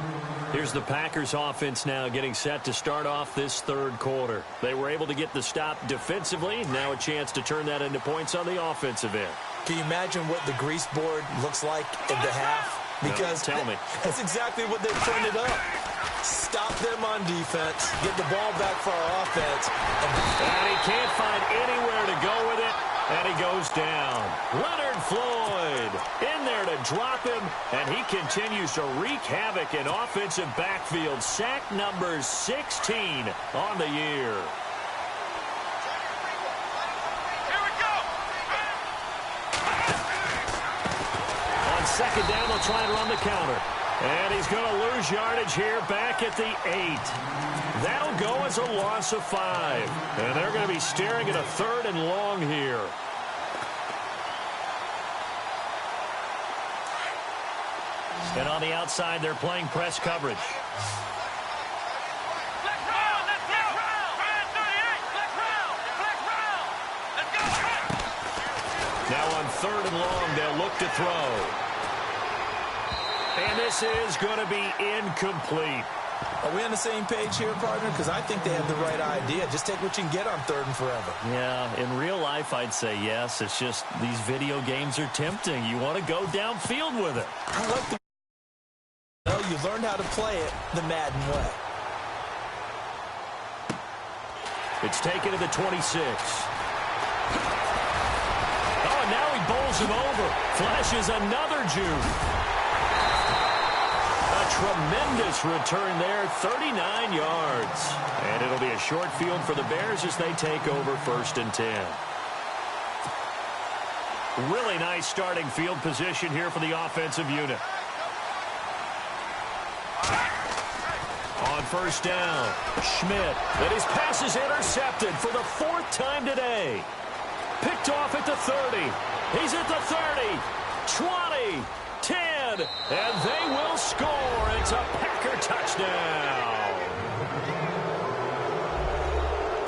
Here's the Packers offense now getting set to start off this third quarter. They were able to get the stop defensively. Now a chance to turn that into points on the offensive end. Can you imagine what the grease board looks like in the half? Because no, tell me. That's exactly what they've printed up. Stop them on defense, get the ball back for our offense. And he can't find anywhere to go with it. And he goes down. Leonard Floyd in there to drop him, and he continues to wreak havoc in offensive backfield. Sack number 16 on the year. Here we go. On second down, they'll try and run the counter. And he's going to lose yardage here back at the 8. That'll go as a loss of 5. And they're going to be staring at a third and long here. And on the outside, they're playing press coverage. Let's round. Let's go. Ryan 38. Let's round. Let's round. Let's go. Now on 3rd and long, they'll look to throw. And this is going to be incomplete. Are we on the same page here, partner? Because I think they have the right idea. Just take what you can get on 3rd and forever. Yeah, in real life, I'd say yes. It's just these video games are tempting. You want to go downfield with it. I like the... Well, you learned how to play it the Madden way. It's taken to the 26. Oh, and now he bowls him over. Flashes another juke. A tremendous return there, 39 yards. And it'll be a short field for the Bears as they take over 1st and 10. Really nice starting field position here for the offensive unit. On 1st down, Schmidt. And his pass is intercepted for the 4th time today. Picked off at the 30. He's at the 30, 20, 10, and they will score. It's a Packer touchdown.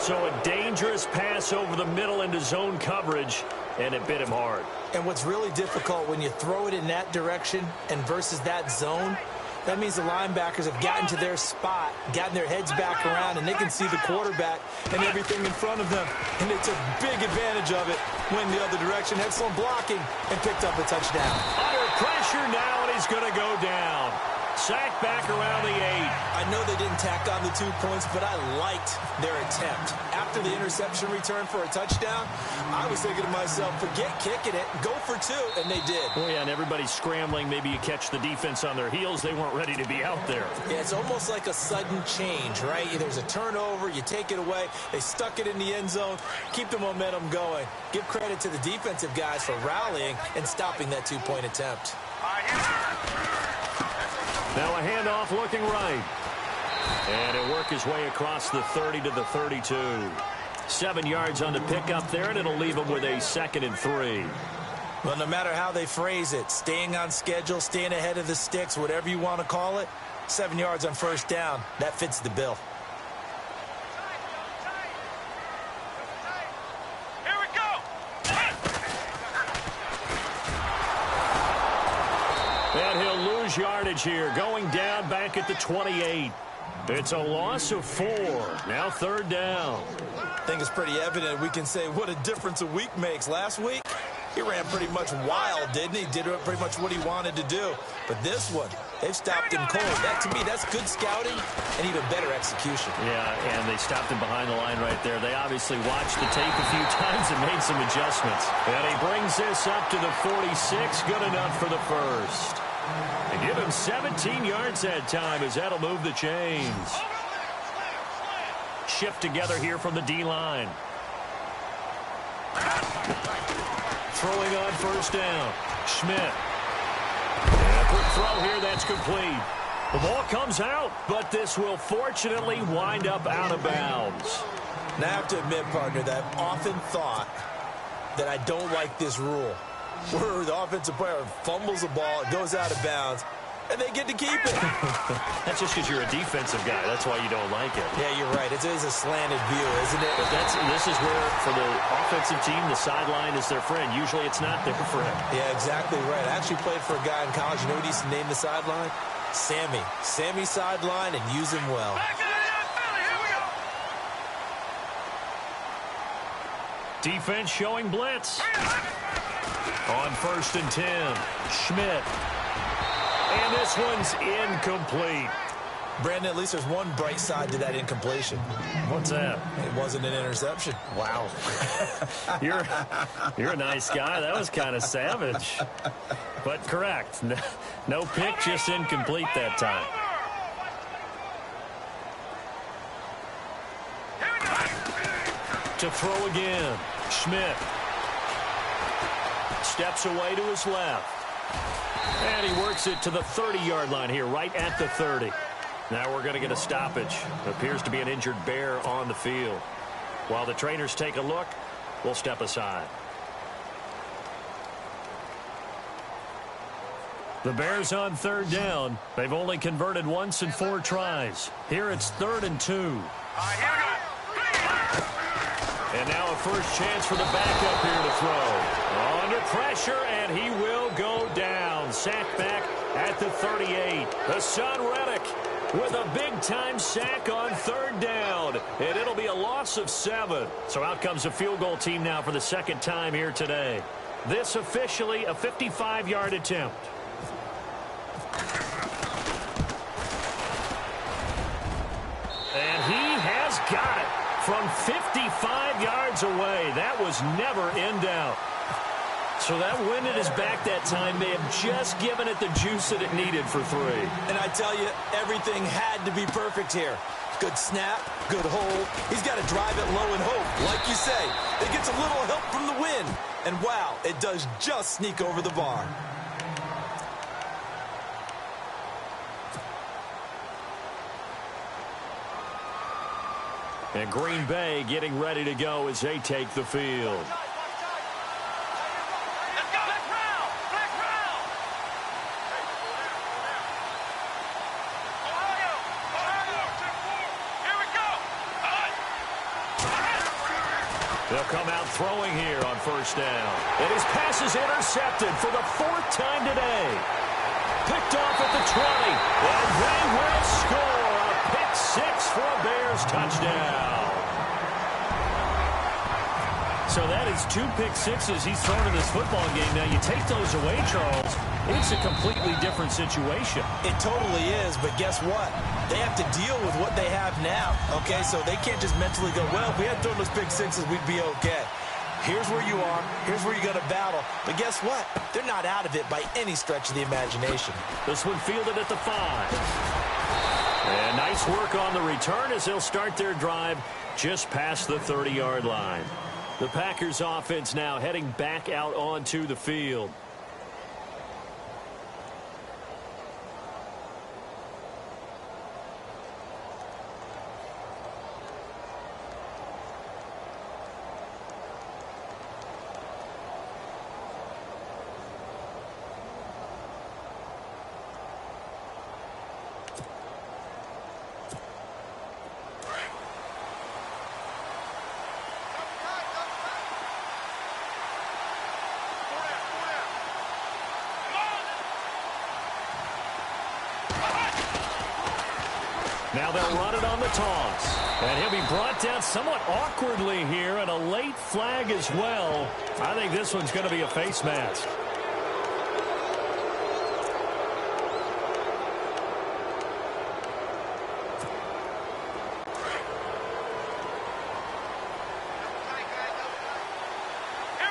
So a dangerous pass over the middle into zone coverage, and it bit him hard. And what's really difficult when you throw it in that direction and versus that zone, that means the linebackers have gotten to their spot, gotten their heads back around, and they can see the quarterback and everything in front of them. And they took big advantage of it, went the other direction, had some blocking, and picked up a touchdown. Under pressure now, and he's going to go down. Sacked back around the 8. I know they didn't tack on the 2 points, but I liked their attempt. After the interception return for a touchdown, I was thinking to myself, forget kicking it, go for 2, and they did. Oh, yeah, and everybody's scrambling. Maybe you catch the defense on their heels. They weren't ready to be out there. Yeah, it's almost like a sudden change, right? There's a turnover, you take it away, they stuck it in the end zone, keep the momentum going. Give credit to the defensive guys for rallying and stopping that 2-point attempt. Now a handoff looking right. And it'll work his way across the 30 to the 32. 7 yards on the pickup there, and it'll leave him with a 2nd and 3. Well, no matter how they phrase it, staying on schedule, staying ahead of the sticks, whatever you want to call it, 7 yards on 1st down, that fits the bill. And he'll lose yardage here, going down back at the 28. It's a loss of 4. Now 3rd down. I think it's pretty evident. We can say what a difference a week makes. Last week, he ran pretty much wild, didn't he? Did pretty much what he wanted to do. But this one, they've stopped him cold. That, to me, that's good scouting and even better execution. Yeah, and they stopped him behind the line right there. They obviously watched the tape a few times and made some adjustments. And he brings this up to the 46. Good enough for the 1st. And give him 17 yards that time as that'll move the chains. Shift together here from the D-line. Throwing on 1st down. Schmidt. And a quick throw here, that's complete. The ball comes out, but this will fortunately wind up out of bounds. Now, I have to admit, partner, that I've often thought that I don't like this rule, where the offensive player fumbles the ball, it goes out of bounds, and they get to keep it. That's just because you're a defensive guy. That's why you don't like it. Yeah, you're right. It is a slanted view, isn't it? But this is where, for the offensive team, the sideline is their friend. Usually it's not their friend. Yeah, exactly right. I actually played for a guy in college. You know what he used to name the sideline? Sammy. Sammy sideline, and use him well. Defense showing blitz. On 1st and 10, Schmidt. And this one's incomplete. Brandon, at least there's one bright side to that incompletion. What's that? It wasn't an interception. Wow. You're a nice guy. That was kind of savage. But correct. No pick, just incomplete that time. To throw again. Schmidt. Steps away to his left. And he works it to the 30-yard line here, right at the 30. Now we're going to get a stoppage. Appears to be an injured Bear on the field. While the trainers take a look, we'll step aside. The Bears on 3rd down. They've only converted once in 4 tries. Here it's 3rd and 2. And now a first chance for the backup here to throw. Under pressure, and he will go down. Sacked back at the 38. Hassan Reddick with a big-time sack on 3rd down. And it'll be a loss of 7. So out comes a field goal team now for the 2nd time here today. This officially a 55-yard attempt. And he has got it from 55 yards away. That was never in doubt. So that wind at his back that time may have just given it the juice that it needed for 3. And I tell you, everything had to be perfect here. Good snap, good hold. He's got to drive it low and hope. Like you say, it gets a little help from the wind. And wow, it does just sneak over the bar. And Green Bay getting ready to go as they take the field. They'll come out throwing here on 1st down. And his pass is intercepted for the 4th time today. Picked off at the 20. And they will score a pick 6 for a Bears touchdown. So that is 2 pick sixes he's thrown in this football game. Now you take those away, Charles, it's a completely different situation. It totally is, but guess what? They have to deal with what they have now, okay? So they can't just mentally go, well, if we had thrown those pick sixes, we'd be okay. Here's where you are. Here's where you got to battle. But guess what? They're not out of it by any stretch of the imagination. This one fielded at the 5. And nice work on the return as they'll start their drive just past the 30-yard line. The Packers offense now heading back out onto the field. Now they'll run it on the toss. And he'll be brought down somewhat awkwardly here, and a late flag as well. I think this one's going to be a face mask.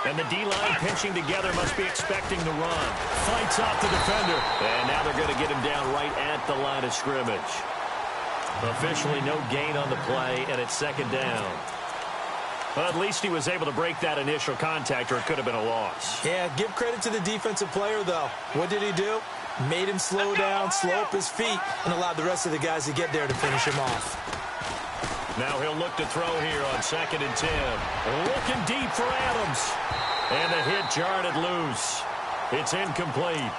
And the D-line pinching together must be expecting the run. Fights off the defender. And now they're going to get him down right at the line of scrimmage. Officially no gain on the play, and it's 2nd down. Well, at least he was able to break that initial contact, or it could have been a loss. Yeah, give credit to the defensive player, though. What did he do? Made him slow down, slow up his feet, and allowed the rest of the guys to get there to finish him off. Now he'll look to throw here on 2nd and 10. Looking deep for Adams. And the hit jarred it loose. It's incomplete.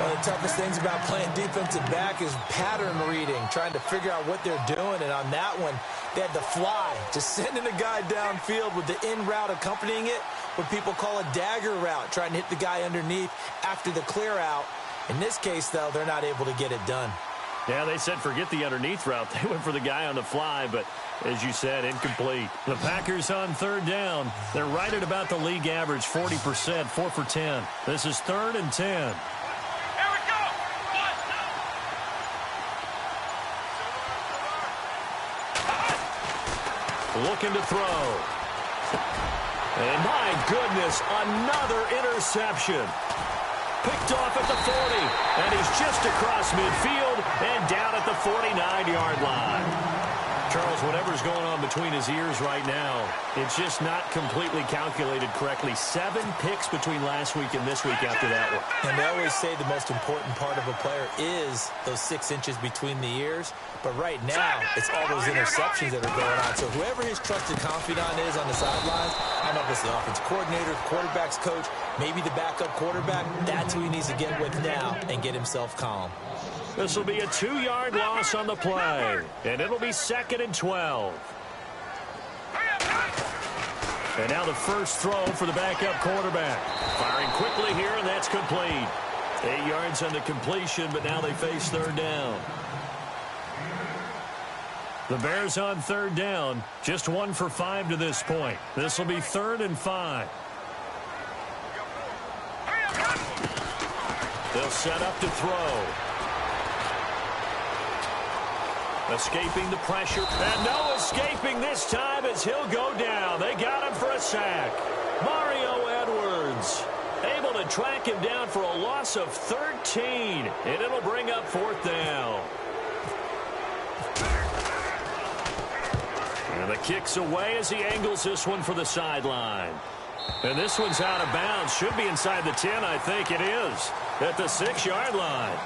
One of the toughest things about playing defensive back is pattern reading, trying to figure out what they're doing. And on that one, they had to fly, just sending a guy downfield with the in route accompanying it, what people call a dagger route, trying to hit the guy underneath after the clear out. In this case, though, they're not able to get it done. Yeah, they said forget the underneath route. They went for the guy on the fly, but as you said, incomplete. The Packers on 3rd down. They're right at about the league average, 40%, 4 for 10. This is 3rd and 10. Looking to throw. And my goodness, another interception. Picked off at the 40. And he's just across midfield and down at the 49-yard line. Charles, whatever's going on between his ears right now, it's just not completely calculated correctly. 7 picks between last week and this week after that one. And they always say the most important part of a player is those 6 inches between the ears. But right now, it's all those interceptions that are going on. So whoever his trusted confidant is on the sidelines, I don't know if it's the offensive coordinator, quarterback's coach, maybe the backup quarterback, that's who he needs to get with now and get himself calm. This will be a 2-yard loss on the play, and it'll be 2nd and 12. And now the first throw for the backup quarterback. Firing quickly here, and that's complete. 8 yards on the completion, but now they face third down. The Bears on third down, just 1 for 5 to this point. This will be 3rd and 5. They'll set up to throw. Escaping the pressure. And no escaping this time as he'll go down. They got him for a sack. Mario Edwards able to track him down for a loss of 13. And it'll bring up 4th down. And the kick's away as he angles this one for the sideline. And this one's out of bounds. Should be inside the 10, I think it is. At the 6-yard line.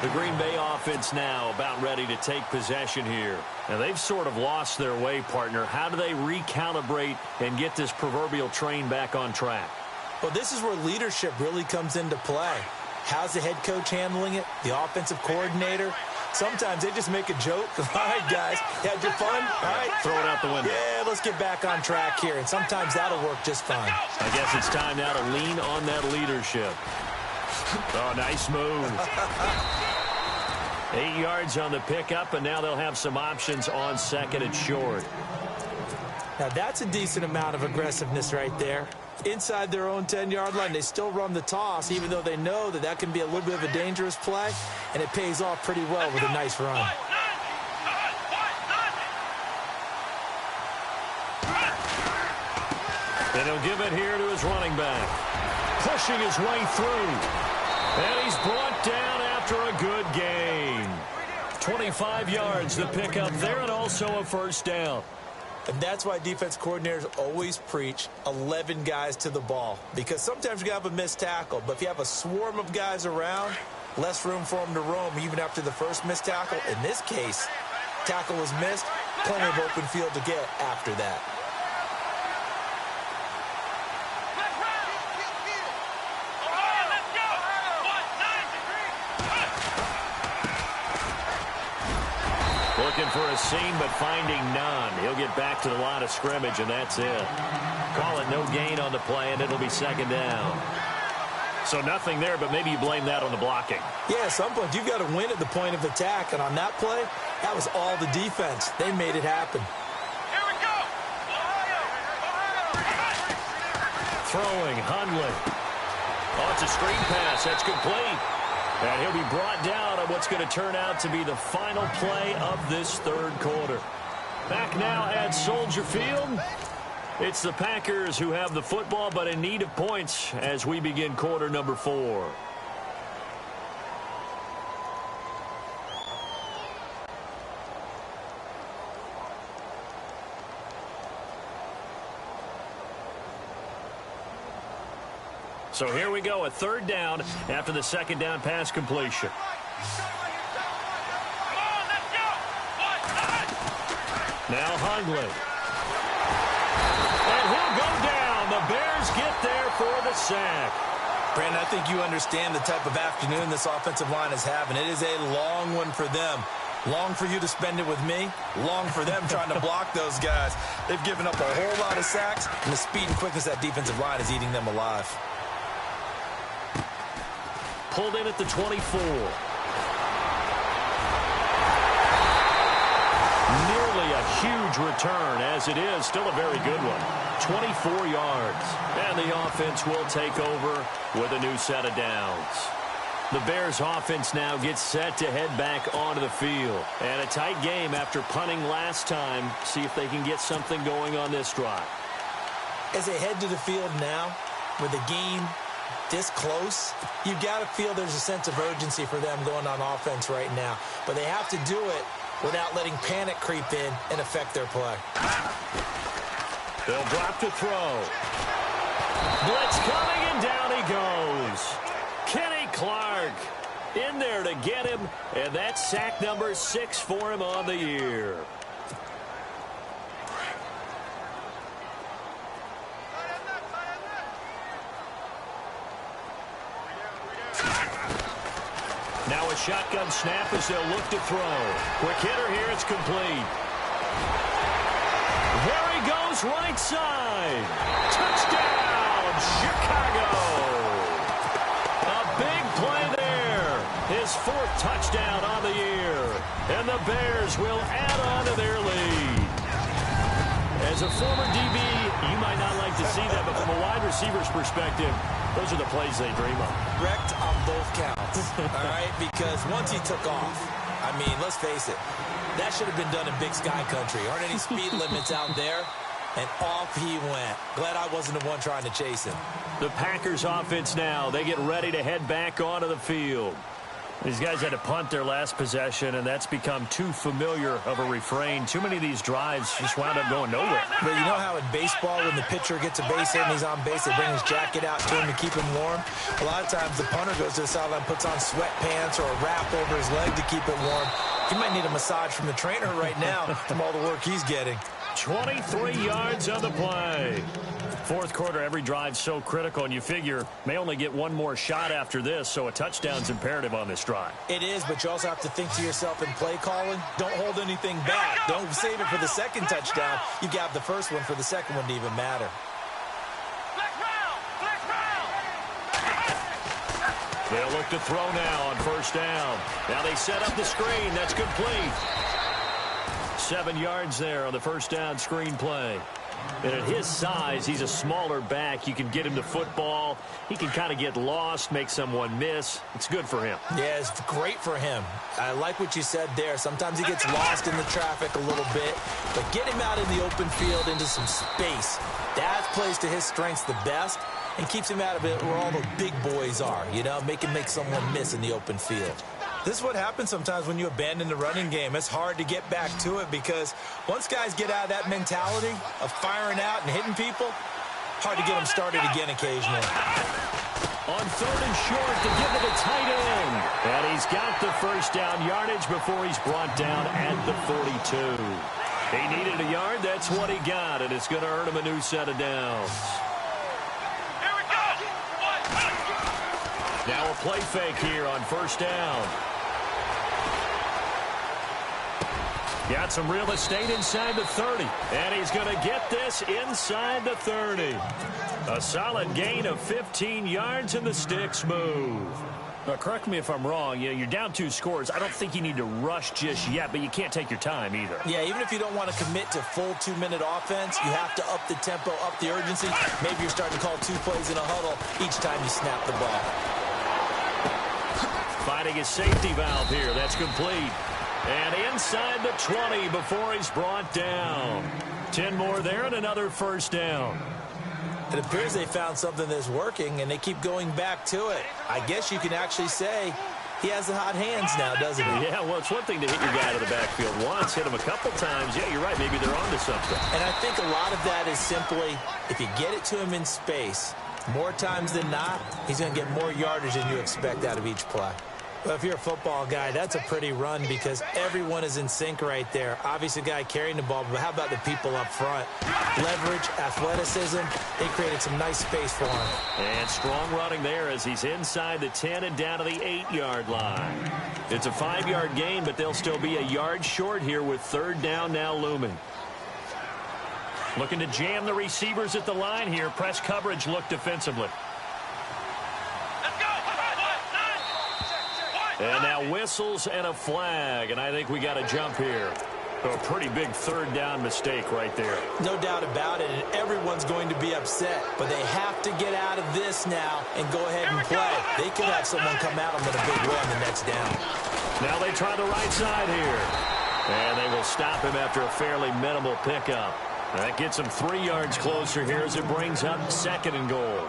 The Green Bay offense now about ready to take possession here. And they've sort of lost their way, partner. How do they recalibrate and get this proverbial train back on track? Well, this is where leadership really comes into play. How's the head coach handling it? The offensive coordinator? Sometimes they just make a joke. All right, guys, had your fun? All right. Throw it out the window. Yeah, let's get back on track here. And sometimes that'll work just fine. I guess it's time now to lean on that leadership. Oh, nice move. 8 yards on the pickup, and now they'll have some options on 2nd and short. Now, that's a decent amount of aggressiveness right there. Inside their own 10-yard line, they still run the toss, even though they know that that can be a little bit of a dangerous play, and it pays off pretty well with a nice run. And he'll give it here to his running back. Pushing his way through. And he's brought down after a good gain. 25 yards to pick up there, and also a 1st down. And that's why defense coordinators always preach 11 guys to the ball. Because sometimes you have a missed tackle, but if you have a swarm of guys around, less room for them to roam even after the first missed tackle. In this case, tackle was missed, plenty of open field to get after that. Looking for a seam, but finding none. He'll get back to the line of scrimmage, and that's it. Call it no gain on the play, and it'll be 2nd down. So nothing there, but maybe you blame that on the blocking. Yeah, at some point, you've got to win at the point of attack, and on that play, that was all the defense. They made it happen. Here we go. Throwing, Hundley. Oh, it's a screen pass. That's complete. And he'll be brought down on what's going to turn out to be the final play of this 3rd quarter. Back now at Soldier Field. It's the Packers who have the football, but in need of points as we begin quarter number 4. So here we go, a 3rd down after the 2nd down pass completion. Now Hundley. And he'll go down. The Bears get there for the sack. Brandon, I think you understand the type of afternoon this offensive line is having. It is a long one for them. Long for you to spend it with me. Long for them trying to block those guys. They've given up a whole lot of sacks, and the speed and quickness of that defensive line is eating them alive. Pulled in at the 24. Nearly a huge return, as it is still a very good one. 24 yards. And the offense will take over with a new set of downs. The Bears offense now gets set to head back onto the field. And a tight game after punting last time. See if they can get something going on this drive. As they head to the field now, with the game this close, you got to feel there's a sense of urgency for them going on offense right now. But they have to do it without letting panic creep in and affect their play. They'll drop to throw. Blitz coming, and down he goes. Kenny Clark in there to get him, and that's sack number 6 for him on the year. Now a shotgun snap as they'll look to throw. Quick hitter here, it's complete. There he goes. goes right side. Touchdown, Chicago. A big play there. His 4th touchdown on the year. And the Bears will add on to their lead. As a former DB, you might not like to see that, but from a wide receiver's perspective, those are the plays they dream of. Wrecked on both counts, all right? Because once he took off, I mean, let's face it, that should have been done in Big Sky Country. Aren't any speed limits out there? And off he went. Glad I wasn't the one trying to chase him. The Packers offense now. They get ready to head back onto the field. These guys had to punt their last possession, and that's become too familiar of a refrain. Too many of these drives just wound up going nowhere. But you know how in baseball, when the pitcher gets a base hit and he's on base, they bring his jacket out to him to keep him warm? A lot of times the punter goes to the sideline, puts on sweatpants or a wrap over his leg to keep it warm. He might need a massage from the trainer right now from all the work he's getting. 23 yards on the play. 4th quarter, every drive's so critical, and you figure may only get one more shot after this, so a touchdown's imperative on this drive. It is, but you also have to think to yourself in play calling, don't hold anything back. Don't save it for the second touchdown. You got the first one for the second one to even matter. They'll look to throw now on 1st down. Now they set up the screen. That's complete. 7 yards there on the 1st down screen play. And at his size, he's a smaller back. You can get him the football. He can kind of get lost, make someone miss. It's good for him. Yeah, it's great for him. I like what you said there. Sometimes he gets lost in the traffic a little bit. But get him out in the open field into some space. That plays to his strengths the best and keeps him out of it where all the big boys are, you know, make him make someone miss in the open field. This is what happens sometimes when you abandon the running game. It's hard to get back to it because once guys get out of that mentality of firing out and hitting people, hard to get them started again occasionally. On 3rd and short to give it a tight end. And he's got the 1st down yardage before he's brought down at the 42. He needed a yard. That's what he got, and it's going to earn him a new set of downs. Here we go. Now a play fake here on 1st down. Got some real estate inside the 30. And he's going to get this inside the 30. A solid gain of 15 yards and the sticks move. Now, correct me if I'm wrong. You're down 2 scores. I don't think you need to rush just yet, but you can't take your time either. Yeah, even if you don't want to commit to full 2-minute offense, you have to up the tempo, up the urgency. Maybe you're starting to call 2 plays in a huddle each time you snap the ball. Finding his safety valve here. That's complete. And inside the 20 before he's brought down. 10 more there and another 1st down. It appears they found something that's working, and they keep going back to it. I guess you can actually say he has the hot hands now, doesn't he? Yeah, well, it's one thing to hit your guy out of the backfield once, hit him a couple times. Yeah, you're right. Maybe they're onto something. And I think a lot of that is simply if you get it to him in space, more times than not, he's going to get more yardage than you expect out of each play. Well, if you're a football guy, that's a pretty run because everyone is in sync right there. Obviously, the guy carrying the ball, but how about the people up front? Leverage, athleticism, they created some nice space for him. And strong running there as he's inside the 10 and down to the 8-yard line. It's a 5-yard gain, but they'll still be a yard short here with 3rd down now looming. Looking to jam the receivers at the line here. Press coverage look defensively. And now whistles and a flag, and I think we got a jump here. A pretty big 3rd down mistake right there. No doubt about it, and everyone's going to be upset. But they have to get out of this now and go ahead and play. They could have someone come at them with a big run the next down. Now they try the right side here. And they will stop him after a fairly minimal pickup. That gets him 3 yards closer here as it brings up 2nd and goal.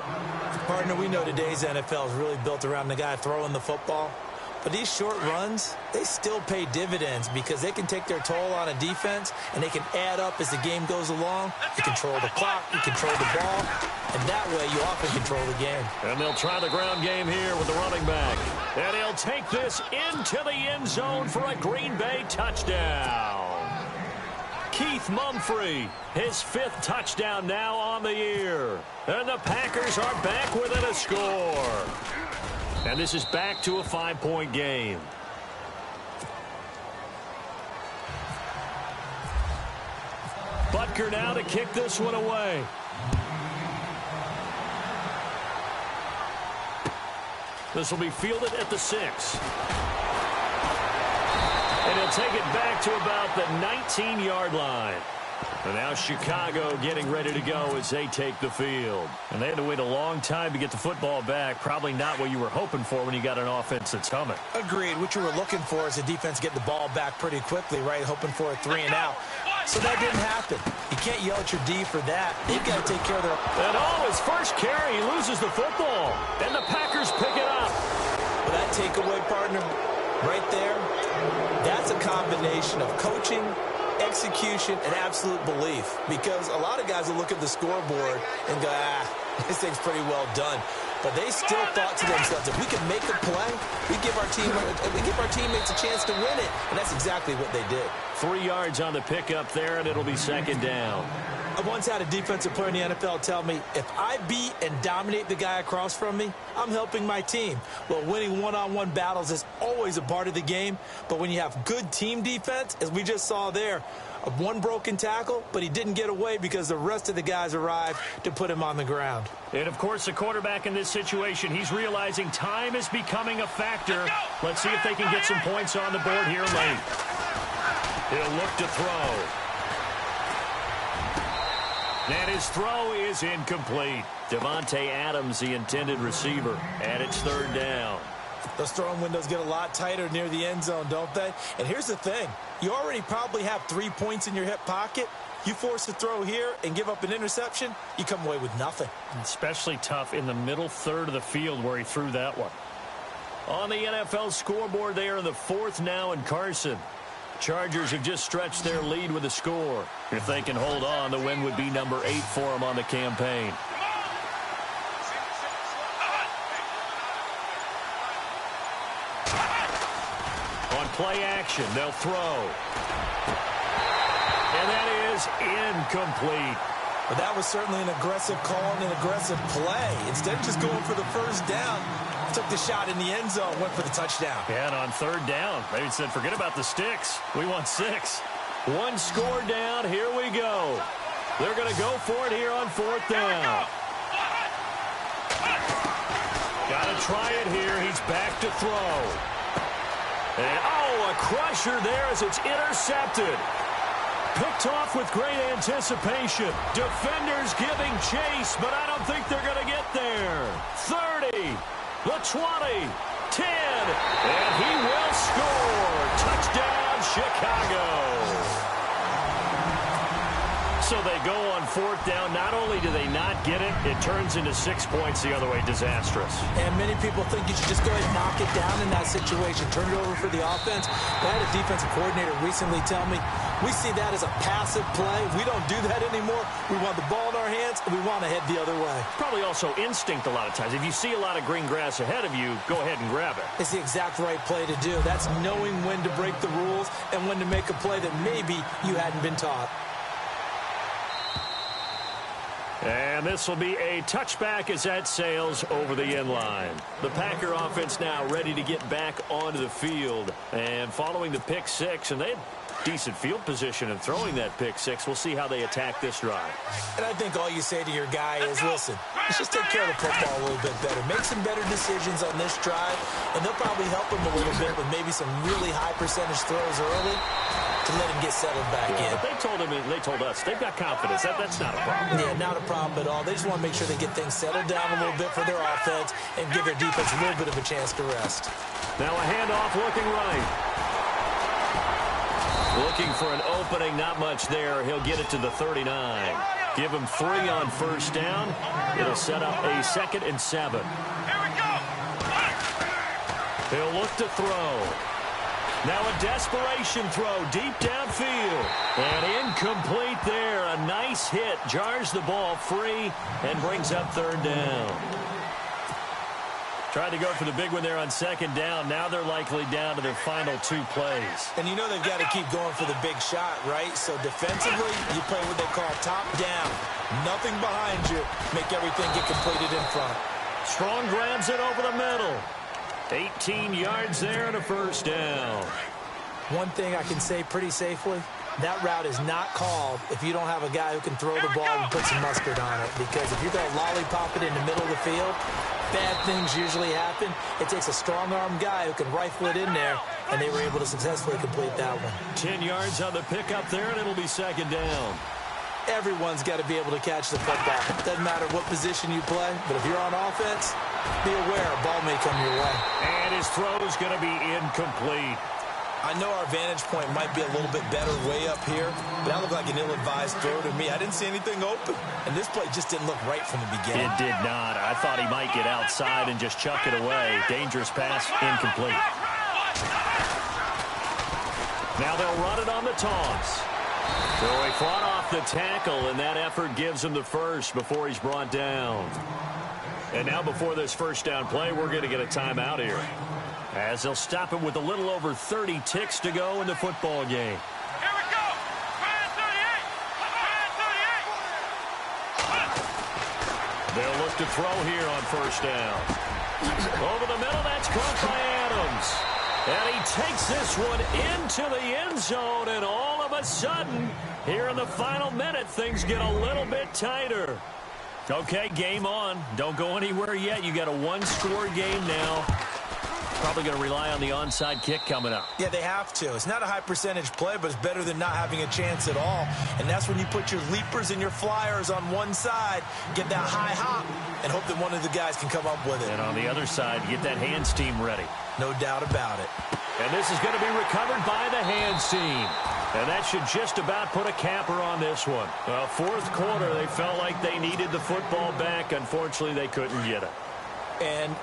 Partner, we know today's NFL is really built around the guy throwing the football. But these short runs, they still pay dividends because they can take their toll on a defense and they can add up as the game goes along. You control the clock, you control the ball, and that way you often control the game. And they'll try the ground game here with the running back. And he'll take this into the end zone for a Green Bay touchdown. Keith Mumphrey, his 5th touchdown now on the year. And the Packers are back within a score. And this is back to a 5-point game. But Packer now to kick this one away. This will be fielded at the 6. And he'll take it back to about the 19-yard line. And now Chicago getting ready to go as they take the field. And they had to wait a long time to get the football back. Probably not what you were hoping for when you got an offense that's humming. Agreed. What you were looking for is the defense getting the ball back pretty quickly, right? Hoping for a 3 and out. So that didn't happen. You can't yell at your D for that. They've got to take care of their... And his first carry, he loses the football. And the Packers pick it up. Well, that takeaway, partner, right there, that's a combination of coaching, execution, and absolute belief. Because a lot of guys will look at the scoreboard and go, this thing's pretty well done. But they still thought to themselves, if we can make a play, we give our teammates a chance to win it. And that's exactly what they did. 3 yards on the pickup there, and it'll be second down. I once had a defensive player in the NFL tell me, if I beat and dominate the guy across from me, I'm helping my team. Well, winning one-on-one battles is always a part of the game, but when you have good team defense, as we just saw there, one broken tackle, but he didn't get away because the rest of the guys arrived to put him on the ground. And, of course, the quarterback in this situation, he's realizing time is becoming a factor. Let's see if they can get some points on the board here late. He'll look to throw. And his throw is incomplete. Devontae Adams, the intended receiver, and it's third down. Those throwing windows get a lot tighter near the end zone, don't they? And here's the thing. You already probably have 3 points in your hip pocket. You force a throw here and give up an interception, you come away with nothing. Especially tough in the middle third of the field where he threw that one. On the NFL scoreboard, they are in the 4th now in Carson. Chargers have just stretched their lead with a score. If they can hold on, the win would be number 8 for them on the campaign. On play action, they'll throw. And that is incomplete. But that was certainly an aggressive call and an aggressive play. Instead of just going for the first down, took the shot in the end zone, went for the touchdown. Yeah, and on third down, they said, forget about the sticks. We want 6. 1 score down. Here we go. They're going to go for it here on 4th down. Got to try it here. He's back to throw. And, a crusher there as it's intercepted. Picked off with great anticipation. Defenders giving chase, but I don't think they're going to get there. 30. The 20, 10, and he will score. Touchdown, Chicago. So they go on 4th down. Not only do they not get it, it turns into 6 points the other way. Disastrous. And many people think you should just go ahead and knock it down in that situation. Turn it over for the offense. But I had a defensive coordinator recently tell me, we see that as a passive play. We don't do that anymore. We want the ball in our hands, and we want to head the other way. Probably also instinct a lot of times. If you see a lot of green grass ahead of you, go ahead and grab it. It's the exact right play to do. That's knowing when to break the rules and when to make a play that maybe you hadn't been taught. And this will be a touchback as that sails over the end line. The Packer offense now ready to get back onto the field. And following the pick 6, and they had decent field position in throwing that pick 6. We'll see how they attack this drive. And I think all you say to your guy is, listen, let's just take care of the football a little bit better. Make some better decisions on this drive, and they'll probably help him a little bit with maybe some really high percentage throws early to let him get settled back in. But they told us they've got confidence. That's not a problem. Yeah, not a problem at all. They just want to make sure they get things settled down a little bit for their offense and give their defense a little bit of a chance to rest. Now a handoff looking right. Looking for an opening, not much there. He'll get it to the 39. Give him 3 on first down. It'll set up a 2nd and 7. He'll look to throw. Now a desperation throw deep downfield. And incomplete there. A nice hit. Jars the ball free and brings up 3rd down. Tried to go for the big one there on 2nd down. Now they're likely down to their final 2 plays. And you know they've got to keep going for the big shot, right? So defensively, you play what they call top down. Nothing behind you. Make everything get completed in front. Strong grabs it over the middle. 18 yards there and a 1st down. One thing I can say pretty safely, That route is not called if you don't have a guy who can throw the ball and put some mustard on it. Because if you're going to lollipop it in the middle of the field, bad things usually happen. It takes a strong-arm guy who can rifle it in there, and they were able to successfully complete that one. 10 yards on the pickup there, and it'll be second down. Everyone's got to be able to catch the football. Doesn't matter what position you play, but if you're on offense, be aware a ball may come your way. And his throw is going to be incomplete. I know our vantage point might be a little bit better way up here, but that looked like an ill-advised throw to me. I didn't see anything open, and this play just didn't look right from the beginning. It did not. I thought he might get outside and just chuck it away. Dangerous pass, incomplete. Now they'll run it on the toss. So he fought off the tackle, and that effort gives him the first before he's brought down. And now before this first down play, we're going to get a timeout here, as they'll stop it with a little over 30 ticks to go in the football game. Here we go. Man 38. Man 38. They'll look to throw here on first down. Over the middle, that's caught by Adams. And he takes this one into the end zone, and all of a sudden, here in the final minute, things get a little bit tighter. Okay, game on. Don't go anywhere yet. You got a one-score game now. Probably going to rely on the onside kick coming up. Yeah, they have to. It's not a high-percentage play, but it's better than not having a chance at all. And that's when you put your leapers and your flyers on one side, get that high hop, and hope that one of the guys can come up with it. And on the other side, get that hands team ready. No doubt about it. And this is going to be recovered by the hands team. And that should just about put a capper on this one. Fourth quarter, they felt like they needed the football back. Unfortunately, they couldn't get it. And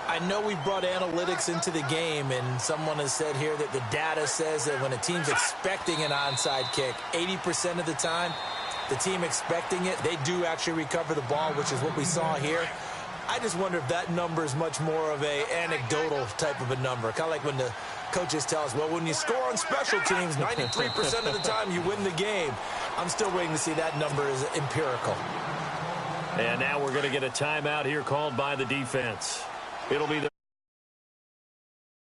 I know we brought analytics into the game, and someone has said here that the data says that when a team's expecting an onside kick, 80% of the time, the team expecting it, they do actually recover the ball, which is what we saw here. I just wonder if that number is much more of a anecdotal type of a number. Kind of like when the coaches tell us, well, when you score on special teams, 93% of the time you win the game. I'm still waiting to see that number is empirical. And now we're going to get a timeout here called by the defense. It'll be the